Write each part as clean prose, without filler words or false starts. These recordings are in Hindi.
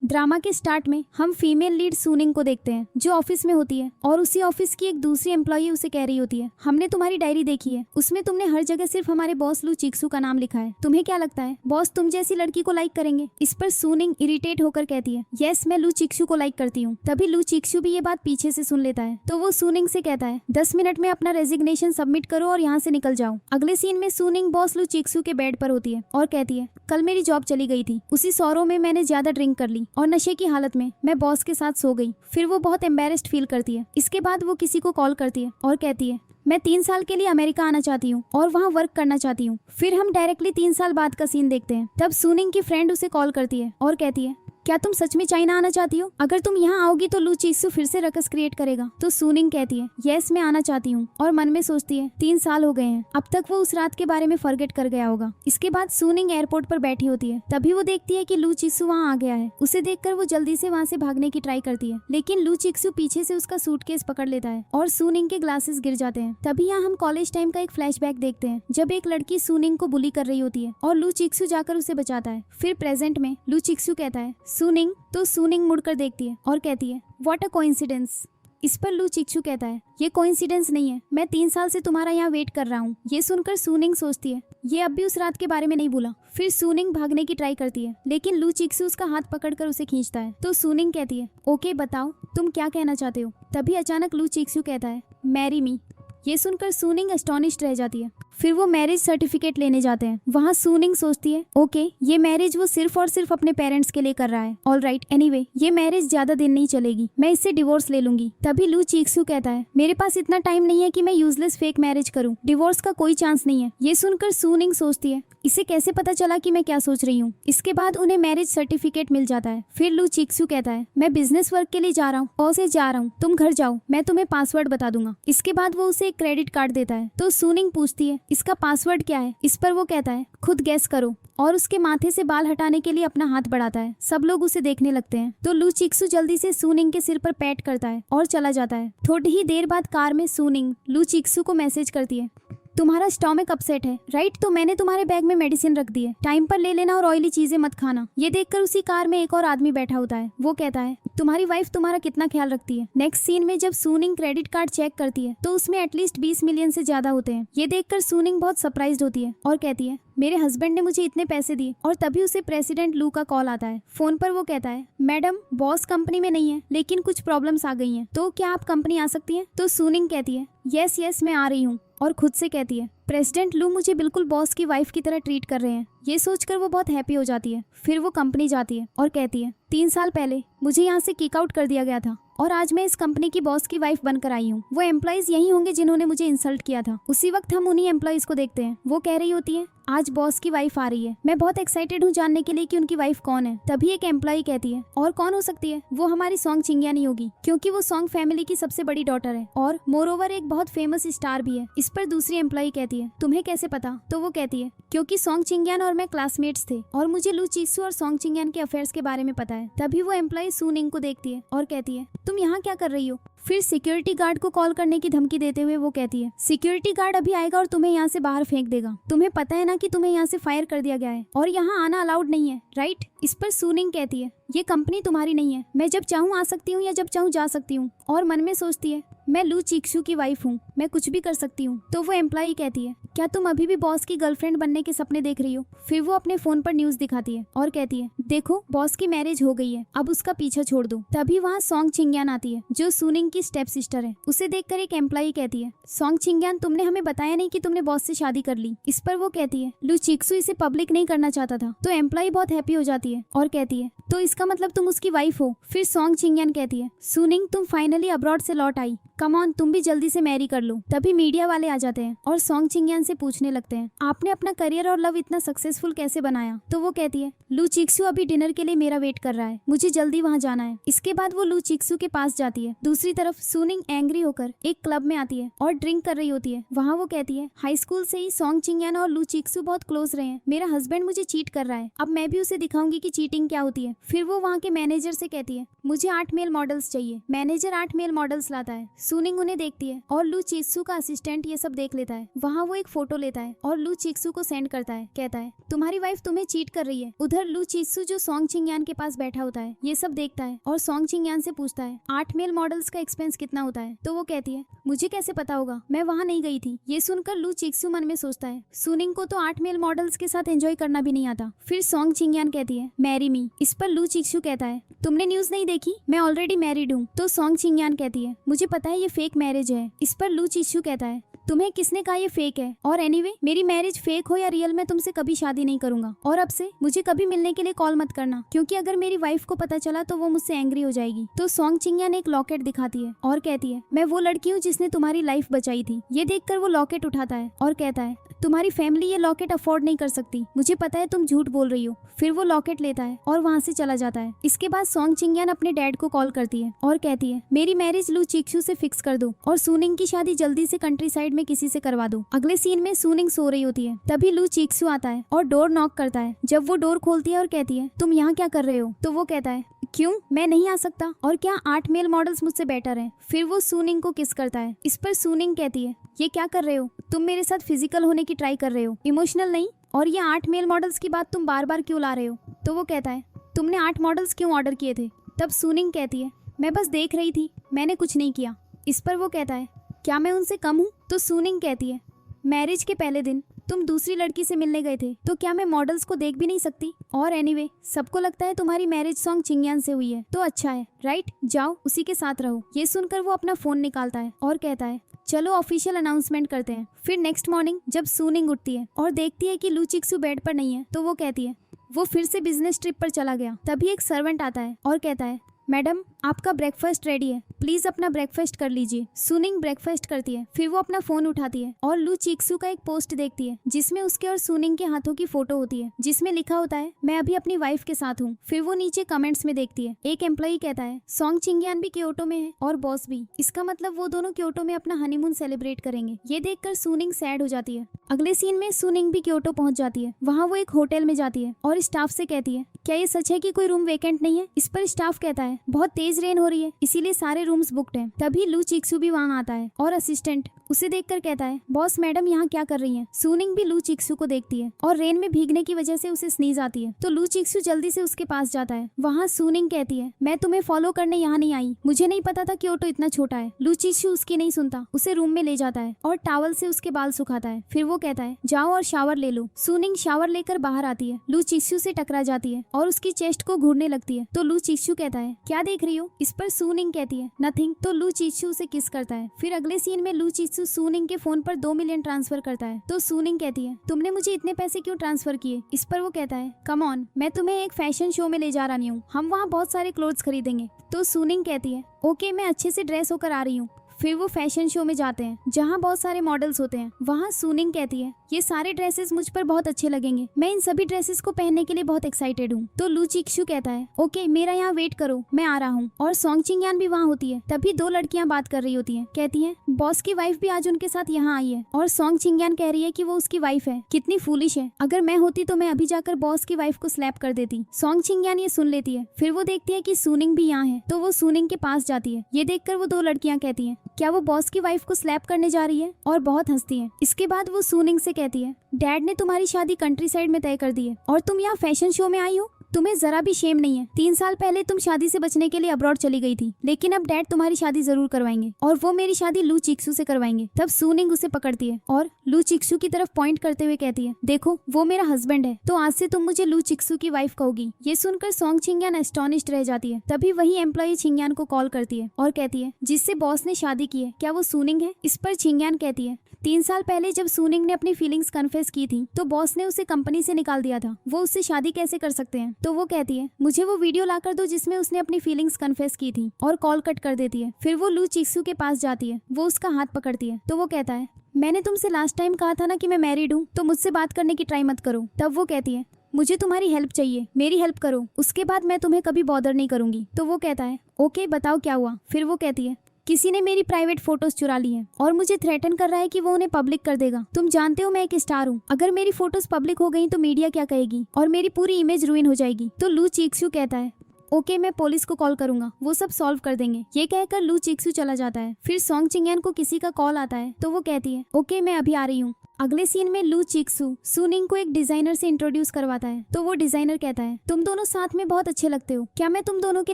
ड्रामा के स्टार्ट में हम फीमेल लीड सूनिंग को देखते हैं जो ऑफिस में होती है और उसी ऑफिस की एक दूसरी एम्प्लॉई उसे कह रही होती है, हमने तुम्हारी डायरी देखी है, उसमें तुमने हर जगह सिर्फ हमारे बॉस लू चिक्सू का नाम लिखा है, तुम्हें क्या लगता है बॉस तुम जैसी लड़की को लाइक करेंगे? इस पर सूनिंग इरिटेट होकर कहती है, यस मैं लू चिक्सू को लाइक करती हूँ। तभी लू चिक्सू भी ये बात पीछे से सुन लेता है तो वो सूनिंग से कहता है 10 मिनट में अपना रेजिग्नेशन सबमिट करो और यहाँ से निकल जाओ। अगले सीन में सूनिंग बॉस लू चिक्सू के बेड पर होती है और कहती है, कल मेरी जॉब चली गई थी, उसी सौरों में मैंने ज्यादा ड्रिंक कर ली और नशे की हालत में मैं बॉस के साथ सो गई। फिर वो बहुत एम्बेरेस्ड फील करती है। इसके बाद वो किसी को कॉल करती है और कहती है, मैं 3 साल के लिए अमेरिका आना चाहती हूँ और वहाँ वर्क करना चाहती हूँ। फिर हम डायरेक्टली 3 साल बाद का सीन देखते हैं। तब सूनिंग की फ्रेंड उसे कॉल करती है और कहती है, क्या तुम सच में चाइना आना चाहती हो? अगर तुम यहाँ आओगी तो लू चिक्सू फिर से रकस क्रिएट करेगा। तो सूनिंग कहती है, यस मैं आना चाहती हूँ और मन में सोचती है 3 साल हो गए हैं, अब तक वो उस रात के बारे में फॉरगेट कर गया होगा। इसके बाद सूनिंग एयरपोर्ट पर बैठी होती है। तभी वो देखती है कि लू चिक्सू वहाँ आ गया है। उसे देखकर वो जल्दी से वहाँ से भागने की ट्राई करती है, लेकिन लू चिक्सू पीछे से उसका सूटकेस पकड़ लेता है और सूनिंग के ग्लासेस गिर जाते हैं। तभी यहाँ हम कॉलेज टाइम का एक फ्लैशबैक देखते हैं जब एक लड़की सूनिंग को बुली कर रही होती है और लू चिक्सू जाकर उसे बचाता है। फिर प्रेजेंट में लू चिक्सू कहता है सूनिंग, तो सूनिंग मुड़कर देखती है और कहती है, व्हाट अ कोइंसिडेंस। इस पर लू चिक्सू कहता है, ये कोइंसिडेंस नहीं है, मैं 3 साल से तुम्हारा यहाँ वेट कर रहा हूँ। ये सुनकर सूनिंग सोचती है, ये अब भी उस रात के बारे में नहीं भूला। फिर सूनिंग भागने की ट्राई करती है, लेकिन लू चिक्सू उसका हाथ पकड़कर उसे खींचता है। तो सूनिंग कहती है, ओके बताओ तुम क्या कहना चाहते हो? तभी अचानक लू चिक्सू कहता है, मैरी मी। ये सुनकर सूनिंग एस्टोनिश्ड रह जाती है। फिर वो मैरिज सर्टिफिकेट लेने जाते हैं। वहाँ सूनिंग सोचती है, ओके ये मैरिज वो सिर्फ और सिर्फ अपने पेरेंट्स के लिए कर रहा है। ऑल राइट, एनीवे ये मैरिज ज्यादा दिन नहीं चलेगी, मैं इससे डिवोर्स ले लूंगी। तभी लू चिक्सू कहता है, मेरे पास इतना टाइम नहीं है कि मैं यूजलेस फेक मैरिज करूं, डिवोर्स का कोई चांस नहीं है। ये सुनकर सूनिंग सोचती है, इसे कैसे पता चला कि मैं क्या सोच रही हूँ? इसके बाद उन्हें मैरिज सर्टिफिकेट मिल जाता है। फिर लू चिक्सू कहता है, मैं बिजनेस वर्क के लिए जा रहा हूँ और से जा रहा हूँ, तुम घर जाओ, मैं तुम्हें पासवर्ड बता दूंगा। इसके बाद वो उसे एक क्रेडिट कार्ड देता है। तो सूनिंग पूछती है, इसका पासवर्ड क्या है? इस पर वो कहता है, खुद गेस करो, और उसके माथे से बाल हटाने के लिए अपना हाथ बढ़ाता है। सब लोग उसे देखने लगते हैं। तो लू चिक्सू जल्दी से सूनिंग के सिर पर पैट करता है और चला जाता है। थोड़ी ही देर बाद कार में सूनिंग लू चिक्सू को मैसेज करती है, तुम्हारा स्टोमक अपसेट है राइट, तो मैंने तुम्हारे बैग में मेडिसिन रख दी है, टाइम पर ले लेना और ऑयली चीजें मत खाना। ये देखकर उसी कार में एक और आदमी बैठा होता है। वो कहता है, तुम्हारी वाइफ तुम्हारा कितना ख्याल रखती है। नेक्स्ट सीन में जब सूनिंग क्रेडिट कार्ड चेक करती है तो उसमें एटलीस्ट 20 मिलियन से ज्यादा होते हैं। ये देखकर सूनिंग बहुत सरप्राइज्ड होती है और कहती है, मेरे हस्बैंड ने मुझे इतने पैसे दिए। और तभी उसे प्रेसिडेंट लू का कॉल आता है। फोन पर वो कहता है, मैडम बॉस कंपनी में नहीं है, लेकिन कुछ प्रॉब्लम्स आ गई हैं, तो क्या आप कंपनी आ सकती हैं? तो सूनिंग कहती है, यस यस मैं आ रही हूँ, और खुद से कहती है, प्रेसिडेंट लू मुझे बिल्कुल बॉस की वाइफ की तरह ट्रीट कर रहे हैं। ये सोचकर वो बहुत हैप्पी हो जाती है। फिर वो कंपनी जाती है और कहती है, 3 साल पहले मुझे यहाँ से किक आउट कर दिया गया था और आज मैं इस कंपनी की बॉस की वाइफ बनकर आई हूँ। वो एम्प्लॉइज यही होंगे जिन्होंने मुझे इंसल्ट किया था। उसी वक्त हम उन्हीं एम्प्लॉइज को देखते हैं। वो कह रही होती है, आज बॉस की वाइफ आ रही है, मैं बहुत एक्साइटेड हूँ जानने के लिए कि उनकी वाइफ कौन है। तभी एक एम्प्लॉई कहती है, और कौन हो सकती है? वो हमारी सॉन्ग चिंग्यानी होगी, क्योंकि वो सॉन्ग फैमिली की सबसे बड़ी डॉटर है और मोरओवर एक बहुत फेमस स्टार भी है। इस पर दूसरी एम्प्लॉई कहती है, तुम्हें कैसे पता? तो वो कहती है, क्योंकि सॉन्ग चिंग्यान और मैं क्लासमेट्स थे और मुझे लू चिक्सू और सॉन्ग चिंग्यान के अफेयर्स के बारे में पता है। तभी वो एम्प्लॉई सूनिंग को देखती है और कहती है, तुम यहाँ क्या कर रही हो? फिर सिक्योरिटी गार्ड को कॉल करने की धमकी देते हुए वो कहती है, सिक्योरिटी गार्ड अभी आएगा और तुम्हें यहाँ से बाहर फेंक देगा। तुम्हें पता है ना कि तुम्हें यहाँ से फायर कर दिया गया है और यहाँ आना अलाउड नहीं है, राइट? इस पर सूनिंग कहती है, ये कंपनी तुम्हारी नहीं है, मैं जब चाहूँ आ सकती हूँ या जब चाहूँ जा सकती हूँ। और मन में सोचती है, मैं लू चिक्सू की वाइफ हूँ, मैं कुछ भी कर सकती हूँ। तो वो एम्प्लॉई कहती है, क्या तुम अभी भी बॉस की गर्लफ्रेंड बनने के सपने देख रही हो? फिर वो अपने फोन पर न्यूज दिखाती है और कहती है, देखो बॉस की मैरिज हो गई है, अब उसका पीछा छोड़ दो। तभी वहाँ सॉन्ग चिंग्यान आती है जो सूनिंग की स्टेप सिस्टर है। उसे देखकर एक एम्प्लॉई कहती है, सॉन्ग चिंग्यान तुमने हमें बताया नहीं कि तुमने बॉस से शादी कर ली। इस पर वो कहती है, लू चिक्सू इसे पब्लिक नहीं करना चाहता था। तो एम्प्लॉई बहुत हैप्पी हो जाती है और कहती है, तो इसका मतलब तुम उसकी वाइफ हो। फिर सॉन्ग चिंग्यान कहती है, सूनिंग तुम फाइनली अब्रॉड से लौट आई, कम ऑन तुम भी जल्दी से मैरी कर लो। तभी मीडिया वाले आ जाते हैं और सॉन्ग चिंग्यान से पूछने लगते हैं, आपने अपना करियर और लव इतना सक्सेसफुल कैसे बनाया? तो वो कहती है, लू चिक्सू अभी डिनर के लिए मेरा वेट कर रहा है, मुझे जल्दी वहाँ जाना है। इसके बाद वो लू चिक्सू के पास जाती है। दूसरी तरफ सूनिंग एंग्री होकर एक क्लब में आती है और ड्रिंक कर रही होती है। वहाँ वो कहती है, हाई स्कूल से ही सॉन्ग चिंग्यान और लू चिक्सू बहुत क्लोज रहे हैं, मेरा हस्बैंड मुझे चीट कर रहा है, अब मैं भी उसे दिखाऊंगी कि चीटिंग क्या होती है। फिर वो वहाँ के मैनेजर से कहती है, मुझे 8 मेल मॉडल्स चाहिए। मैनेजर 8 मेल मॉडल्स लाता है। सूनिंग उन्हें देखती है और लू चिक्सू का असिस्टेंट ये सब देख लेता है। वहाँ वो एक फोटो लेता है और लू चिक्सू को सेंड करता है। कहता है तुम्हारी वाइफ तुम्हें चीट कर रही है। उधर लू चिक्सू जो सॉन्ग चिंगयान के पास बैठा होता है ये सब देखता है और सॉन्ग चिंगयान से पूछता है 8 मेल मॉडल्स का एक्सपेंस कितना होता है। तो वो कहती है मुझे कैसे पता होगा, मैं वहाँ नहीं गई थी। ये सुनकर लू चिक्सू मन में सोचता है सूनिंग को तो 8 मेल मॉडल्स के साथ एंजॉय करना भी नहीं आता। फिर सॉन्ग चिंगयान कहती है मैरी मी। इस पर लू चिक्सू कहता है तुमने न्यूज नहीं देखी, मैं ऑलरेडी मैरिड हूँ। तो सॉन्ग चिंगयान कहती है मुझे पता है ये फेक मैरिज है। इस पर लू चिक्सू कहता है तुम्हें किसने कहा ये फेक है, और एनीवे मेरी मैरिज फेक हो या रियल मैं तुमसे कभी शादी नहीं करूंगा और अब से मुझे कभी मिलने के लिए कॉल मत करना, क्योंकि अगर मेरी वाइफ को पता चला तो वो मुझसे एंग्री हो जाएगी। तो सॉन्ग चिंगयान एक लॉकेट दिखाती है और कहती है मैं वो लड़की हूँ जिसने तुम्हारी लाइफ बचाई थी। ये देखकर वो लॉकेट उठाता है और कहता है तुम्हारी फैमिली ये लॉकेट अफोर्ड नहीं कर सकती, मुझे पता है तुम झूठ बोल रही हो। फिर वो लॉकेट लेता है और वहाँ से चला जाता है। इसके बाद सॉन्ग चिंगयान अपने डैड को कॉल करती है और कहती है मेरी मैरिज लू चिक्सू से फिक्स कर दो और सूनिंग की शादी जल्दी से कंट्री साइड में किसी से करवा दो। अगले सीन में सूनिंग सो रही होती है, तभी लू चिक्सू आता है और डोर नॉक करता है। जब वो डोर खोलती है और कहती है तुम यहाँ क्या कर रहे हो, तो वो कहता है क्यों, मैं नहीं आ सकता, और क्या 8 मेल मॉडल्स मुझसे बेटर हैं। फिर वो सूनिंग को किस करता है। इस पर सूनिंग कहती है ये क्या कर रहे हो, तुम मेरे साथ फिजिकल होने की ट्राई कर रहे हो, इमोशनल नहीं, और ये 8 मेल मॉडल्स की बात तुम बार बार क्यों ला रहे हो। तो वो कहता है तुमने 8 मॉडल्स क्यों ऑर्डर किए थे। तब सूनिंग कहती है मैं बस देख रही थी, मैंने कुछ नहीं किया। इस पर वो कहता है क्या मैं उनसे कम हूँ। तो सूनिंग कहती है मैरिज के पहले दिन तुम दूसरी लड़की से मिलने गए थे, तो क्या मैं मॉडल्स को देख भी नहीं सकती। और एनीवे सबको लगता है तुम्हारी मैरिज सॉन्ग चिंगयान से हुई है, तो अच्छा है राइट, जाओ उसी के साथ रहो। ये सुनकर वो अपना फोन निकालता है और कहता है चलो ऑफिशियल अनाउंसमेंट करते हैं। फिर नेक्स्ट मॉर्निंग जब सूनिंग उठती है और देखती है कि लू चिक्सू बेड पर नहीं है, तो वो कहती है वो फिर से बिजनेस ट्रिप पर चला गया। तभी एक सर्वेंट आता है और कहता है मैडम आपका ब्रेकफास्ट रेडी है, प्लीज अपना ब्रेकफास्ट कर लीजिए। सूनिंग ब्रेकफास्ट करती है, फिर वो अपना फोन उठाती है और लू चिक्सू का एक पोस्ट देखती है जिसमें उसके और सूनिंग के हाथों की फोटो होती है, जिसमें लिखा होता है मैं अभी अपनी वाइफ के साथ हूँ। फिर वो नीचे कमेंट्स में देखती है, एक एम्प्लॉई कहता है सॉन्ग चिंगयान भी क्योटो में है और बॉस भी, इसका मतलब वो दोनों क्योटो में अपना हनीमून सेलिब्रेट करेंगे। ये देखकर सूनिंग सैड हो जाती है। अगले सीन में सूनिंग भी क्योटो पहुंच जाती है। वहाँ वो एक होटल में जाती है और स्टाफ से कहती है क्या ये सच है कि कोई रूम वेकेंट नहीं है। इस पर स्टाफ कहता है बहुत तेज रेन हो रही है इसीलिए सारे रूम्स बुक्ड हैं। तभी लू चिक्सू भी वहाँ आता है और असिस्टेंट उसे देखकर कहता है बॉस मैडम यहाँ क्या कर रही हैं। सूनिंग भी लू चिक्सू को देखती है और रेन में भीगने की वजह से उसे स्नीज आती है। तो लू चिक्सू जल्दी से उसके पास जाता है। वहाँ सूनिंग कहती है मैं तुम्हें फॉलो करने यहाँ नहीं आई, मुझे नहीं पता था क्योटो इतना छोटा है। लू चिक्सू उसकी नहीं सुनता, उसे रूम में ले जाता है और टॉवल से उसके बाल सुखाता है। फिर वो कहता है जाओ और शावर ले लो। सूनिंग शावर लेकर बाहर आती है, लू चिक्सू से टकरा जाती है और उसकी चेस्ट को घूरने लगती है। तो लू चिक्सू कहता है क्या देख रही हो। इस पर सूनिंग कहती है नथिंग। तो लू चिक्सू उसे किस करता है। फिर अगले सीन में लू चिक्सू सूनिंग के फोन पर 2 मिलियन ट्रांसफर करता है। तो सूनिंग कहती है तुमने मुझे इतने पैसे क्यों ट्रांसफर किए। इस पर वो कहता है कम ऑन, मैं तुम्हें एक फैशन शो में ले जा रही हूँ, हम वहाँ बहुत सारे क्लोथ्स खरीदेंगे। तो सूनिंग कहती है ओके मैं अच्छे से ड्रेस होकर आ रही हूँ। फिर वो फैशन शो में जाते हैं जहाँ बहुत सारे मॉडल्स होते हैं। वहाँ सूनिंग कहती है ये सारे ड्रेसेस मुझ पर बहुत अच्छे लगेंगे, मैं इन सभी ड्रेसेस को पहनने के लिए बहुत एक्साइटेड हूँ। तो लू चिक्सू कहता है ओके मेरा यहाँ वेट करो, मैं आ रहा हूँ। और सॉन्ग चिंगयान भी वहाँ होती है। तभी 2 लड़कियाँ बात कर रही होती हैं, कहती हैं बॉस की वाइफ भी आज उनके साथ यहाँ आई है। और सॉन्ग चिंगयान कह रही है कि वो उसकी वाइफ है, कितनी फूलिश है, अगर मैं होती तो मैं अभी जाकर बॉस की वाइफ को स्लैप कर देती। सॉन्ग चिंगयान ये सुन लेती है। फिर वो देखती है कि सूनिंग भी यहाँ है, तो वो सूनिंग के पास जाती है। ये देखकर वो 2 लड़कियाँ कहती है क्या वो बॉस की वाइफ को स्लैप करने जा रही है, और बहुत हंसती है। इसके बाद वो सूनिंग से कहती है डैड ने तुम्हारी शादी कंट्री साइड में तय कर दी है और तुम यहाँ फैशन शो में आई हो, तुम्हें जरा भी शेम नहीं है। 3 साल पहले तुम शादी से बचने के लिए अब्रॉड चली गई थी, लेकिन अब डैड तुम्हारी शादी जरूर करवाएंगे और वो मेरी शादी लू चिक्सू से करवाएंगे। तब सूनिंग उसे पकड़ती है और लू चिक्सू की तरफ पॉइंट करते हुए कहती है देखो वो मेरा हस्बैंड है, तो आज से तुम मुझे लू चिक्सू की वाइफ कहोगी। ये सुनकर सॉन्ग चिंगयान एस्टोनिश्ड रह जाती है। तभी वही एम्प्लॉई चिंगयान को कॉल करती है और कहती है जिससे बॉस ने शादी की है क्या वो सूनिंग है। इस पर चिंगयान कहती है 3 साल पहले जब सूनिंग ने अपनी फीलिंग्स कन्फेस की थी तो बॉस ने उसे कंपनी से निकाल दिया था, वो उससे शादी कैसे कर सकते हैं। तो वो कहती है मुझे वो वीडियो लाकर दो जिसमें उसने अपनी फीलिंग्स कन्फेस की थी, और कॉल कट कर देती है। फिर वो लू चिक्सू के पास जाती है, वो उसका हाथ पकड़ती है। तो वो कहता है मैंने तुमसे लास्ट टाइम कहा था ना कि मैं मैरिड हूँ, तो मुझसे बात करने की ट्राई मत करो। तब वो कहती है मुझे तुम्हारी हेल्प चाहिए, मेरी हेल्प करो, उसके बाद मैं तुम्हें कभी बॉदर नहीं करूंगी। तो वो कहता है ओके बताओ क्या हुआ। फिर वो कहती है किसी ने मेरी प्राइवेट फोटोज चुरा ली हैं और मुझे थ्रेटन कर रहा है कि वो उन्हें पब्लिक कर देगा। तुम जानते हो मैं एक स्टार हूँ, अगर मेरी फोटोज पब्लिक हो गई तो मीडिया क्या कहेगी और मेरी पूरी इमेज रुइन हो जाएगी। तो लू चिक्सू कहता है ओके मैं पुलिस को कॉल करूंगा, वो सब सॉल्व कर देंगे। ये कहकर लू चिक्सू चला जाता है। फिर सॉन्ग चिंगयान को किसी का कॉल आता है तो वो कहती है ओके मैं अभी आ रही हूँ। अगले सीन में लू चिक्सू सूनिंग को एक डिजाइनर से इंट्रोड्यूस करवाता है तो वो डिजाइनर कहता है तुम दोनों साथ में बहुत अच्छे लगते हो, क्या मैं तुम दोनों के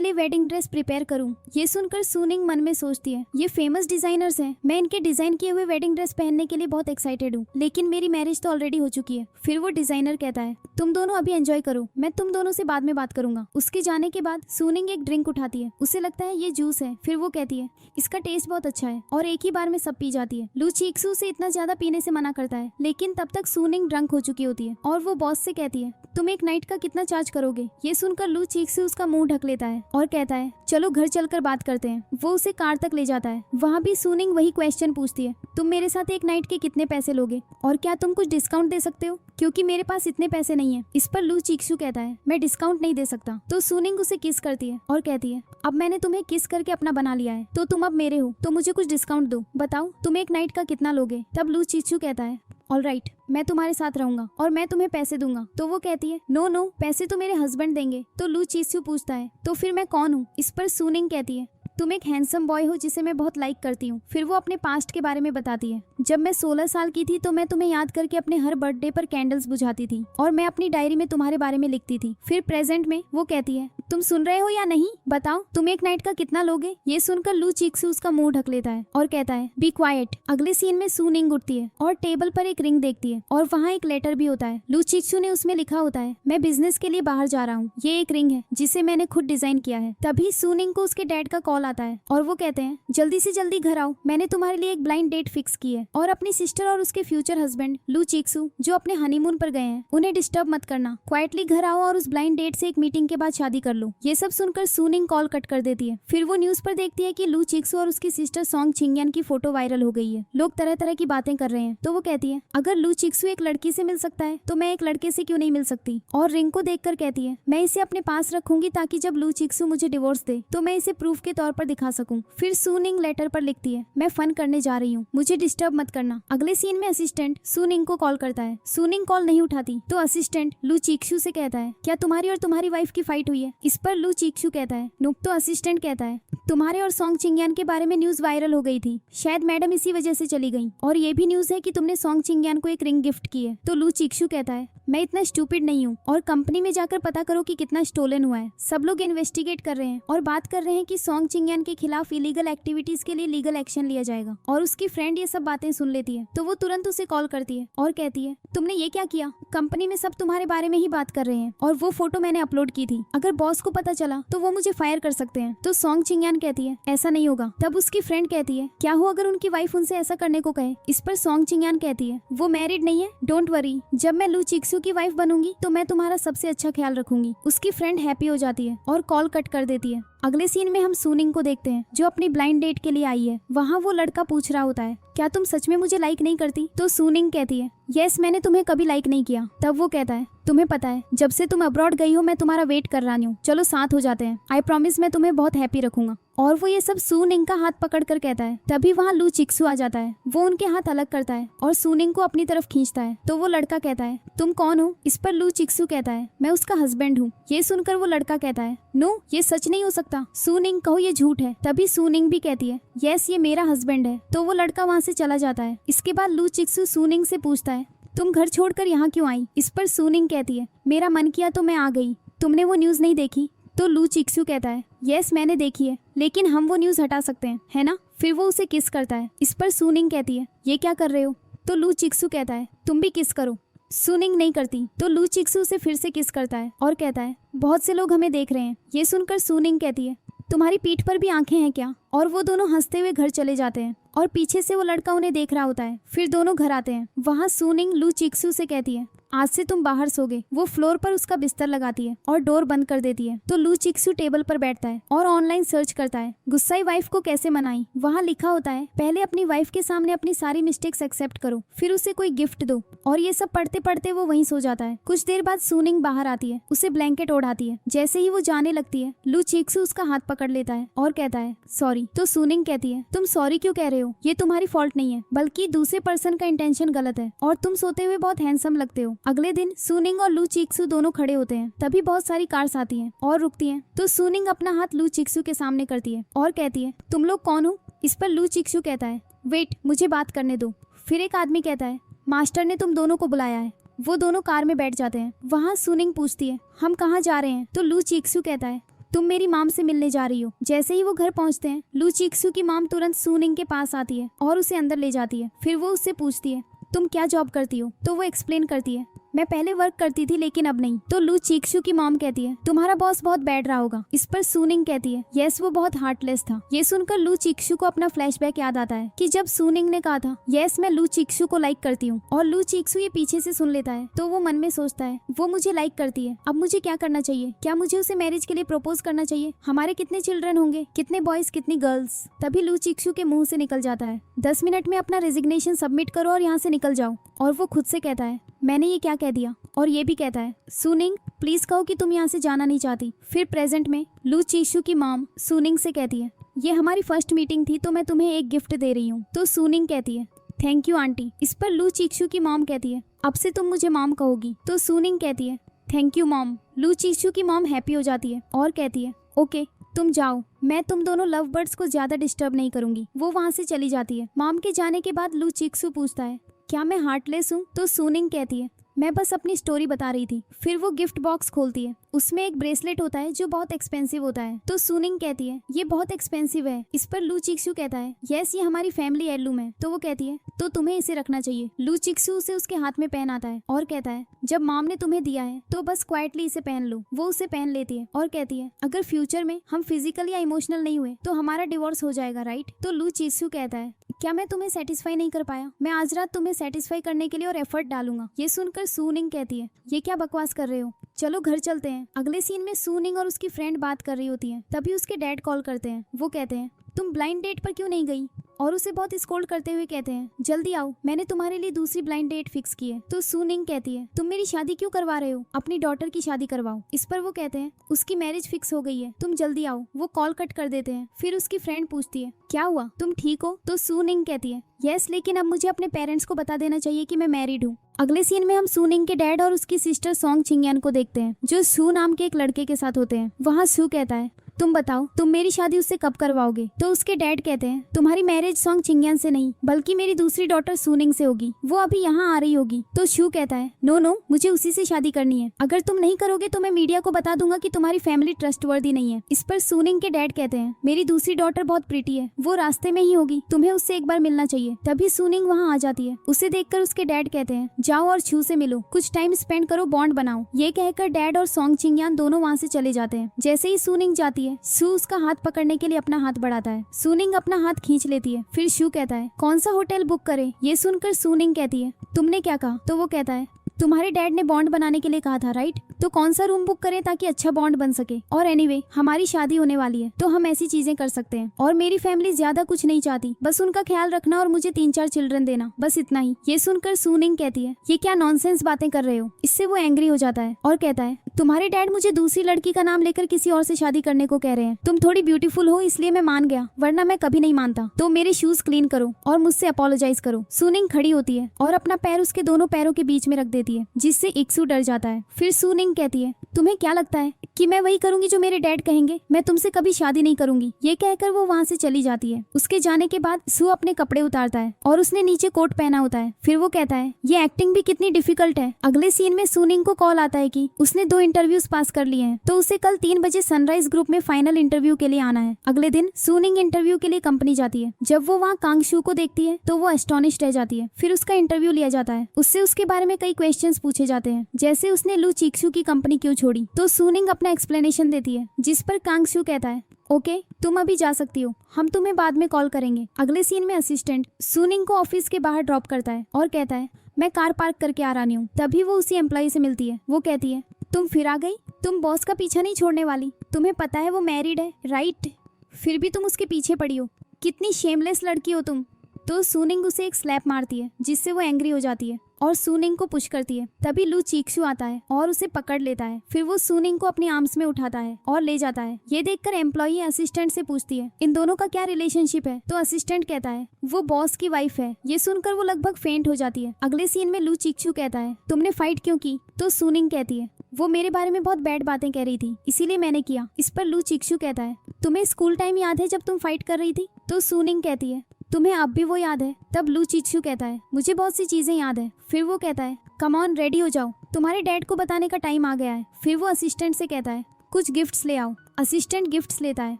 लिए वेडिंग ड्रेस प्रिपेयर करूं? ये सुनकर सूनिंग मन में सोचती है ये फेमस डिजाइनर्स हैं, मैं इनके डिजाइन किए हुए वेडिंग ड्रेस पहनने के लिए बहुत एक्साइटेड हूँ, लेकिन मेरी मैरिज तो ऑलरेडी हो चुकी है। फिर वो डिजाइनर कहता है तुम दोनों अभी एंजॉय करो, मैं तुम दोनों से बाद में बात करूंगा। उसके जाने के बाद सूनिंग एक ड्रिंक उठाती है, उसे लगता है ये जूस है। फिर वो कहती है इसका टेस्ट बहुत अच्छा है और एक ही बार में सब पी जाती है। लू चिक्सू से इतना ज्यादा पीने से मना करता है, लेकिन तब तक सूनिंग ड्रंक हो चुकी होती है और वो बॉस से कहती है तुम एक नाइट का कितना चार्ज करोगे? ये सुनकर लू चिक्सू उसका मुंह ढक लेता है और कहता है चलो घर चलकर बात करते हैं। वो उसे कार तक ले जाता है। वहाँ भी सूनिंग वही क्वेश्चन पूछती है तुम मेरे साथ एक नाइट के कितने पैसे लोगे और क्या तुम कुछ डिस्काउंट दे सकते हो, क्योंकि मेरे पास इतने पैसे नहीं है। इस पर लू चिक्सू कहता है मैं डिस्काउंट नहीं दे सकता। तो सूनिंग उसे किस करती है और कहती है अब मैंने तुम्हें किस करके अपना बना लिया है तो तुम अब मेरे हो, तो मुझे कुछ डिस्काउंट दो, बताओ तुम एक नाइट का कितना लोगे? तब लू चिक्सू कहता है ऑलराइट मैं तुम्हारे साथ रहूंगा और मैं तुम्हें पैसे दूंगा। तो वो कहती है नो पैसे तो मेरे हस्बैंड देंगे। तो लू चिक्सू पूछता है तो फिर मैं कौन हूँ? इस पर सूनिंग कहती है तुम एक हैंडसम बॉय हो जिसे मैं बहुत लाइक करती हूँ। फिर वो अपने पास्ट के बारे में बताती है जब मैं 16 साल की थी तो मैं तुम्हें याद करके अपने हर बर्थडे पर कैंडल्स बुझाती थी और मैं अपनी डायरी में तुम्हारे बारे में लिखती थी। फिर प्रेजेंट में वो कहती है तुम सुन रहे हो या नहीं, बताओ तुम एक नाइट का कितना लोगे? ये सुनकर लू चिक्सू उसका मुंह ढक लेता है और कहता है बी क्वाइट। अगले सीन में सूनिंग उठती है और टेबल पर एक रिंग देखती है और वहाँ एक लेटर भी होता है। लू चिक्सू ने उसमें लिखा होता है मैं बिजनेस के लिए बाहर जा रहा हूँ, ये एक रिंग है जिसे मैंने खुद डिजाइन किया है। तभी सूनिंग को उसके डैड का कॉल आता है और वो कहते हैं जल्दी से जल्दी घर आओ, मैंने तुम्हारे लिए एक ब्लाइंड डेट फिक्स की है और अपनी सिस्टर और उसके फ्यूचर हस्बैंड लू चिक्सू जो अपने हनीमून पर गए हैं उन्हें डिस्टर्ब मत करना, क्वाइटली घर आओ और उस ब्लाइंड डेट से एक मीटिंग के बाद शादी कर लो। ये सब सुनकर सूनिंग कॉल कट कर देती है। फिर वो न्यूज पर देखती है कि लू चिक्सू और उसकी सिस्टर सॉन्ग चिंगयान की फोटो वायरल हो गई है, लोग तरह तरह की बातें कर रहे हैं। तो वो कहती है अगर लू चिक्सू एक लड़की से मिल सकता है तो मैं एक लड़के से क्यों नहीं मिल सकती, और रिंग को देखकर कहती है मैं इसे अपने पास रखूंगी ताकि जब लू चिक्सू मुझे डिवोर्स दे तो मैं इसे प्रूफ के तौर पर दिखा सकूं। फिर सूनिंग लेटर पर लिखती है मैं फन करने जा रही हूँ, मुझे डिस्टर्ब मत करना। अगले सीन में असिस्टेंट सूनिंग को कॉल करता है। सूनिंग कॉल नहीं उठाती तो असिस्टेंट लू चिक्सू से कहता है क्या तुम्हारी और तुम्हारी वाइफ की फाइट हुई है? इस पर लू चिक्सू कहता है नो। तो असिस्टेंट कहता है तुम्हारे और सॉन्ग चिंगयान के बारे में न्यूज वायरल हो गई थी, शायद मैडम इसी वजह से चली गई, और ये भी न्यूज है कि तुमने सॉन्ग चिंगयान को एक रिंग गिफ्ट की है। तो लू चिक्सू कहता है मैं इतना स्टूपिड नहीं हूँ, और कंपनी में जाकर पता करो कि कितना स्टोलन हुआ है। सब लोग इन्वेस्टिगेट कर रहे हैं और बात कर रहे हैं कि सॉन्ग चिंगयान के खिलाफ इलीगल एक्टिविटीज के लिए लीगल एक्शन लिया जाएगा। और उसकी फ्रेंड ये सब बातें सुन लेती है तो वो तुरंत उसे कॉल करती है और कहती है तुमने ये क्या किया, कंपनी में सब तुम्हारे बारे में ही बात कर रहे हैं और वो फोटो मैंने अपलोड की थी, अगर बॉस को पता चला तो वो मुझे फायर कर सकते हैं। तो सॉन्ग चिंगयान कहती है ऐसा नहीं होगा। तब उसकी फ्रेंड कहती है क्या हो अगर उनकी वाइफ उनसे ऐसा करने को कहे? इस पर सॉन्ग चिंगयान कहती है वो मैरिड नहीं है, डोंट वरी, जब मैं लू चिक्सू की वाइफ बनूंगी तो मैं तुम्हारा सबसे अच्छा ख्याल रखूंगी। उसकी फ्रेंड हैप्पी हो जाती है और कॉल कट कर देती है। अगले सीन में हम सूनिंग को देखते हैं जो अपनी ब्लाइंड डेट के लिए आई है। वहाँ वो लड़का पूछ रहा होता है क्या तुम सच में मुझे लाइक नहीं करती? तो सूनिंग कहती है यस मैंने तुम्हें कभी लाइक नहीं किया। तब वो कहता है तुम्हें पता है जब से तुम अब्रॉड गई हो मैं तुम्हारा वेट कर रहा हूँ, चलो साथ हो जाते हैं, आई प्रॉमिस मैं तुम्हें बहुत हैप्पी रखूंगा। और वो ये सब सूनिंग का हाथ पकड़ कर कहता है। तभी वहाँ लू चिक्सू आ जाता है, वो उनके हाथ अलग करता है और सूनिंग को अपनी तरफ खींचता है। तो वो लड़का कहता है तुम कौन हो? इस पर लू चिक्सू कहता है मैं उसका हस्बैंड हूँ। ये सुनकर वो लड़का कहता है नो ये सच नहीं हो सकता, सूनिंग कहो ये झूठ है। तभी सूनिंग भी कहती है यस ये मेरा हस्बैंड है। तो वो लड़का वहाँ से चला जाता है। इसके बाद लू चिक्सू सूनिंग से पूछता है तुम घर छोड़कर यहाँ क्यों आई? इस पर सूनिंग कहती है मेरा मन किया तो मैं आ गई, तुमने वो न्यूज नहीं देखी? तो लू चिक्सू कहता है यस मैंने देखी है, लेकिन हम वो न्यूज हटा सकते हैं है ना? फिर वो उसे किस करता है। इस पर सूनिंग कहती है ये क्या कर रहे हो? तो लू चिक्सू कहता है तुम भी किस करो। सूनिंग नहीं करती तो लू चिक्सू उसे फिर से किस करता है और कहता है बहुत से लोग हमें देख रहे हैं। ये सुनकर सूनिंग कहती है तुम्हारी पीठ पर भी आंखें हैं क्या? और वो दोनों हंसते हुए घर चले जाते हैं और पीछे से वो लड़का उन्हें देख रहा होता है। फिर दोनों घर आते हैं। वहाँ सूनिंग लू चिक्सू से कहती है आज से तुम बाहर सोगे। वो फ्लोर पर उसका बिस्तर लगाती है और डोर बंद कर देती है। तो लू चिक्सू टेबल पर बैठता है और ऑनलाइन सर्च करता है गुस्साई वाइफ को कैसे मनाई। वहाँ लिखा होता है पहले अपनी वाइफ के सामने अपनी सारी मिस्टेक्स एक्सेप्ट करो, फिर उसे कोई गिफ्ट दो। और ये सब पढ़ते पढ़ते वो वहीं सो जाता है। कुछ देर बाद सूनिंग बाहर आती है, उसे ब्लैंकेट ओढ़ाती है। जैसे ही वो जाने लगती है लू चिक्सू उसका हाथ पकड़ लेता है और कहता है सॉरी। तो सूनिंग कहती है तुम सॉरी क्यों कह रहे हो, ये तुम्हारी फॉल्ट नहीं है, बल्कि दूसरे पर्सन का इंटेंशन गलत है और तुम सोते हुए बहुत हैंडसम लगते हो। अगले दिन सुनिंग और लू चिक्सू दोनों खड़े होते हैं। तभी बहुत सारी कार्स आती हैं और रुकती हैं। तो सुनिंग अपना हाथ लू चिक्सू के सामने करती है और कहती है, तुम लोग कौन हो? इस पर लू चिक्सू कहता है, वेट, मुझे बात करने दो। फिर एक आदमी कहता है, मास्टर ने तुम दोनों को बुलाया है। वो दोनों कार में बैठ जाते हैं। वहाँ सुनिंग पूछती है, हम कहाँ जा रहे हैं? तो लू चिक्सू कहता है, तुम मेरी माम से मिलने जा रही हो। जैसे ही वो घर पहुंचते हैं, लू चिक्सू की माम तुरंत सुनिंग के पास आती है और उसे अंदर ले जाती है। फिर वो उससे पूछती है, तुम क्या जॉब करती हो? तो वो एक्सप्लेन करती है, मैं पहले वर्क करती थी लेकिन अब नहीं। तो लू चिक्सू की मॉम कहती है, तुम्हारा बॉस बहुत बैड रहा होगा। इस पर सुनिंग कहती है, यस, वो बहुत हार्टलेस था। ये सुनकर लू चिक्सू को अपना फ्लैशबैक याद आता है कि जब सुनिंग ने कहा था, यस, मैं लू चिक्सू को लाइक करती हूँ। और लू चिक्सू ये पीछे से सुन लेता है। तो वो मन में सोचता है, वो मुझे लाइक करती है, अब मुझे क्या करना चाहिए? क्या मुझे उसे मैरिज के लिए प्रपोज करना चाहिए? हमारे कितने चिल्ड्रन होंगे? कितने बॉयज, कितनी गर्ल्स? तभी लू चिक्सू के मुंह से निकल जाता है, 10 मिनट में अपना रेजिग्नेशन सबमिट करो और यहाँ से निकल जाओ। और वो खुद से कहता है, मैंने ये क्या कह दिया? और ये भी कहता है, सुनिंग प्लीज कहो कि तुम यहाँ से जाना नहीं चाहती। फिर प्रेजेंट में लू चिक्सू की मॉम सुनिंग से कहती है, ये हमारी फर्स्ट मीटिंग थी तो मैं तुम्हें एक गिफ्ट दे रही हूँ। तो सुनिंग कहती है, थैंक यू आंटी। इस पर लू चिक्सू की मॉम कहती है, अब से तुम मुझे मॉम कहोगी। तो सुनिंग कहती है, थैंक यू मॉम। लू चिक्सू की मॉम हैप्पी हो जाती है और कहती है, ओके तुम जाओ, मैं तुम दोनों लव बर्ड्स को ज्यादा डिस्टर्ब नहीं करूंगी। वो वहाँ से चली जाती है। मॉम के जाने के बाद लू चिक्सू पूछता है, क्या मैं हार्टलेस हूँ? तो सुनिंग कहती है, मैं बस अपनी स्टोरी बता रही थी। फिर वो गिफ्ट बॉक्स खोलती है। उसमें एक ब्रेसलेट होता है जो बहुत एक्सपेंसिव होता है। तो सुनिंग कहती है, ये बहुत एक्सपेंसिव है। इस पर लू चिक्सू कहता है, यस, ये हमारी फैमिली हेirloom है। तो वो कहती है, तो तुम्हें इसे रखना चाहिए। लू चिक्सू उसे उसके हाथ में पहनाता है और कहता है, जब मॉम ने तुम्हें दिया है तो बस क्वाइटली इसे पहन लो। वो उसे पहन लेती है और कहती है, अगर फ्यूचर में हम फिजिकल या इमोशनल नहीं हुए तो हमारा डिवोर्स हो जाएगा, राइट? तो लू चिक्सू कहता है, क्या मैं तुम्हें सेटिस्फाई नहीं कर पाया? मैं आज रात तुम्हें सेटिस्फाई करने के लिए और एफर्ट डालूंगा। ये सुनकर सुनिंग कहती है, ये क्या बकवास कर रहे हो? चलो घर चलते हैं। अगले सीन में सुनिंग और उसकी फ्रेंड बात कर रही होती है। तभी उसके डैड कॉल करते हैं। वो कहते हैं, तुम ब्लाइंड डेट पर क्यों नहीं गई? और उसे बहुत स्कोल्ड करते हुए कहते हैं, जल्दी आओ, मैंने तुम्हारे लिए दूसरी ब्लाइंड डेट फिक्स की है। तो सुनिंग कहती है, तुम मेरी शादी क्यों करवा रहे हो? अपनी डॉटर की शादी करवाओ। इस पर वो कहते हैं, उसकी मैरिज फिक्स हो गई है, तुम जल्दी आओ। वो कॉल कट कर देते हैं। फिर उसकी फ्रेंड पूछती है, क्या हुआ, तुम ठीक हो? तो सुनिंग कहती है, यस, लेकिन अब मुझे अपने पेरेंट्स को बता देना चाहिए कि मैं मैरिड हूँ। अगले सीन में हम सुनिंग के डैड और उसकी सिस्टर सोंग चिंगयान को देखते हैं, जो सू नाम के एक लड़के के साथ होते हैं। वहाँ सू कहता है, तुम बताओ, तुम मेरी शादी उससे कब करवाओगे? तो उसके डैड कहते हैं, तुम्हारी मैरिज सोंग चिंगयान से नहीं, बल्कि मेरी दूसरी डॉटर सुनिंग से होगी। वो अभी यहाँ आ रही होगी। तो शू कहता है, नो नो, मुझे उसी से शादी करनी है। अगर तुम नहीं करोगे तो मैं मीडिया को बता दूंगा कि तुम्हारी फैमिली ट्रस्टवर्दी नहीं है। इस पर सुनिंग के डैड कहते हैं, मेरी दूसरी डॉटर बहुत प्रीटी है, वो रास्ते में ही होगी, तुम्हें उससे एक बार मिलना चाहिए। तभी सुनिंग वहाँ आ जाती है। उसे देखकर उसके डैड कहते हैं, जाओ और शू से मिलो, कुछ टाइम स्पेंड करो, बॉन्ड बनाओ। ये कहकर डैड और सोंग चिंगयान दोनों वहाँ से चले जाते हैं। जैसे ही सुनिंग जाती है, शू उसका हाथ पकड़ने के लिए अपना हाथ बढ़ाता है। सुनिंग अपना हाथ खींच लेती है। फिर शू कहता है, कौन सा होटल बुक करे? ये सुनकर सुनिंग कहती है, तुमने क्या कहा? तो वो कहता है, तुम्हारे डैड ने बॉन्ड बनाने के लिए कहा था, राइट? तो कौन सा रूम बुक करें ताकि अच्छा बॉन्ड बन सके? और एनीवे, हमारी शादी होने वाली है तो हम ऐसी चीजें कर सकते हैं। और मेरी फैमिली ज्यादा कुछ नहीं चाहती, बस उनका ख्याल रखना और मुझे 3-4 चिल्ड्रन देना, बस इतना ही। ये सुनकर सुनिंग कहती है, ये क्या नॉनसेंस बातें कर रहे हो? इससे वो एंग्री हो जाता है और कहता है, तुम्हारे डैड मुझे दूसरी लड़की का नाम लेकर किसी और से शादी करने को कह रहे हैं। तुम थोड़ी ब्यूटीफुल हो इसलिए मैं मान गया, वरना मैं कभी नहीं मानता। तो मेरे शूज क्लीन करो और मुझसे अपोलोजाइज करो। सुनिंग खड़ी होती है और अपना पैर उसके दोनों पैरों के बीच में रख देती है, जिससे इक्सू डर जाता है। फिर सुनिंग कहती है, तुम्हें क्या लगता है कि मैं वही करूंगी जो मेरे डैड कहेंगे? मैं तुमसे कभी शादी नहीं करूंगी। ये कहकर वो वहाँ से चली जाती है। उसके जाने के बाद सू अपने कपड़े उतारता है और उसने नीचे कोट पहना होता है। फिर वो कहता है, ये एक्टिंग भी कितनी डिफिकल्ट है। अगले सीन में सुनिंग को कॉल आता है कि उसने 2 इंटरव्यूज पास कर लिए हैं, तो उसे कल 3 बजे सनराइज ग्रुप में फाइनल इंटरव्यू के लिए आना है। अगले दिन सुनिंग इंटरव्यू के लिए कंपनी जाती है। जब वो वहाँ कांग शू को देखती है तो वो एस्टोनिश रह जाती है। फिर उसका इंटरव्यू लिया जाता है। उससे उसके बारे में कई क्वेश्चंस पूछे जाते हैं, जैसे उसने लू चिक्सू की कंपनी क्यों छोड़ी। तो सुनिंग अपना एक्सप्लेनेशन देती है, जिस पर कांग शू कहता है, ओके, तुम अभी जा सकती हो, हम तुम्हें बाद में कॉल करेंगे। अगले सीन में असिस्टेंट सुनिंग को ऑफिस के बाहर ड्रॉप करता है और कहता है, मैं कार पार्क करके आ रही हूँ। तभी वो उसी एम्प्लॉय से मिलती है। वो कहती है, तुम फिर आ गई? तुम बॉस का पीछा नहीं छोड़ने वाली? तुम्हें पता है वो मैरिड है, राइट? फिर भी तुम उसके पीछे पड़ी हो, कितनी शेमलेस लड़की हो तुम। तो सुनिंग उसे एक स्लैप मारती है, जिससे वो एंग्री हो जाती है और सूनिंग को पुश करती है। तभी लू चीक्सू आता है और उसे पकड़ लेता है। फिर वो सूनिंग को अपनी आर्म्स में उठाता है और ले जाता है। ये देखकर एम्प्लॉई असिस्टेंट से पूछती है इन दोनों का क्या रिलेशनशिप है। तो असिस्टेंट कहता है वो बॉस की वाइफ है। ये सुनकर वो लगभग फेंट हो जाती है। अगले सीन में लू चीक्सू कहता है तुमने फाइट क्यों की। तो सूनिंग कहती है वो मेरे बारे में बहुत बैड बातें कह रही थी इसीलिए मैंने किया। इस पर लू चीक्सू कहता है तुम्हें स्कूल टाइम याद है जब तुम फाइट कर रही थी। तो सूनिंग कहती है तुम्हें अब भी वो याद है। तब लू चीक्सू कहता है मुझे बहुत सी चीजें याद है। फिर वो कहता है कम ऑन रेडी हो जाओ तुम्हारे डैड को बताने का टाइम आ गया है। फिर वो असिस्टेंट से कहता है कुछ गिफ्ट्स ले आओ। असिस्टेंट गिफ्ट्स लेता है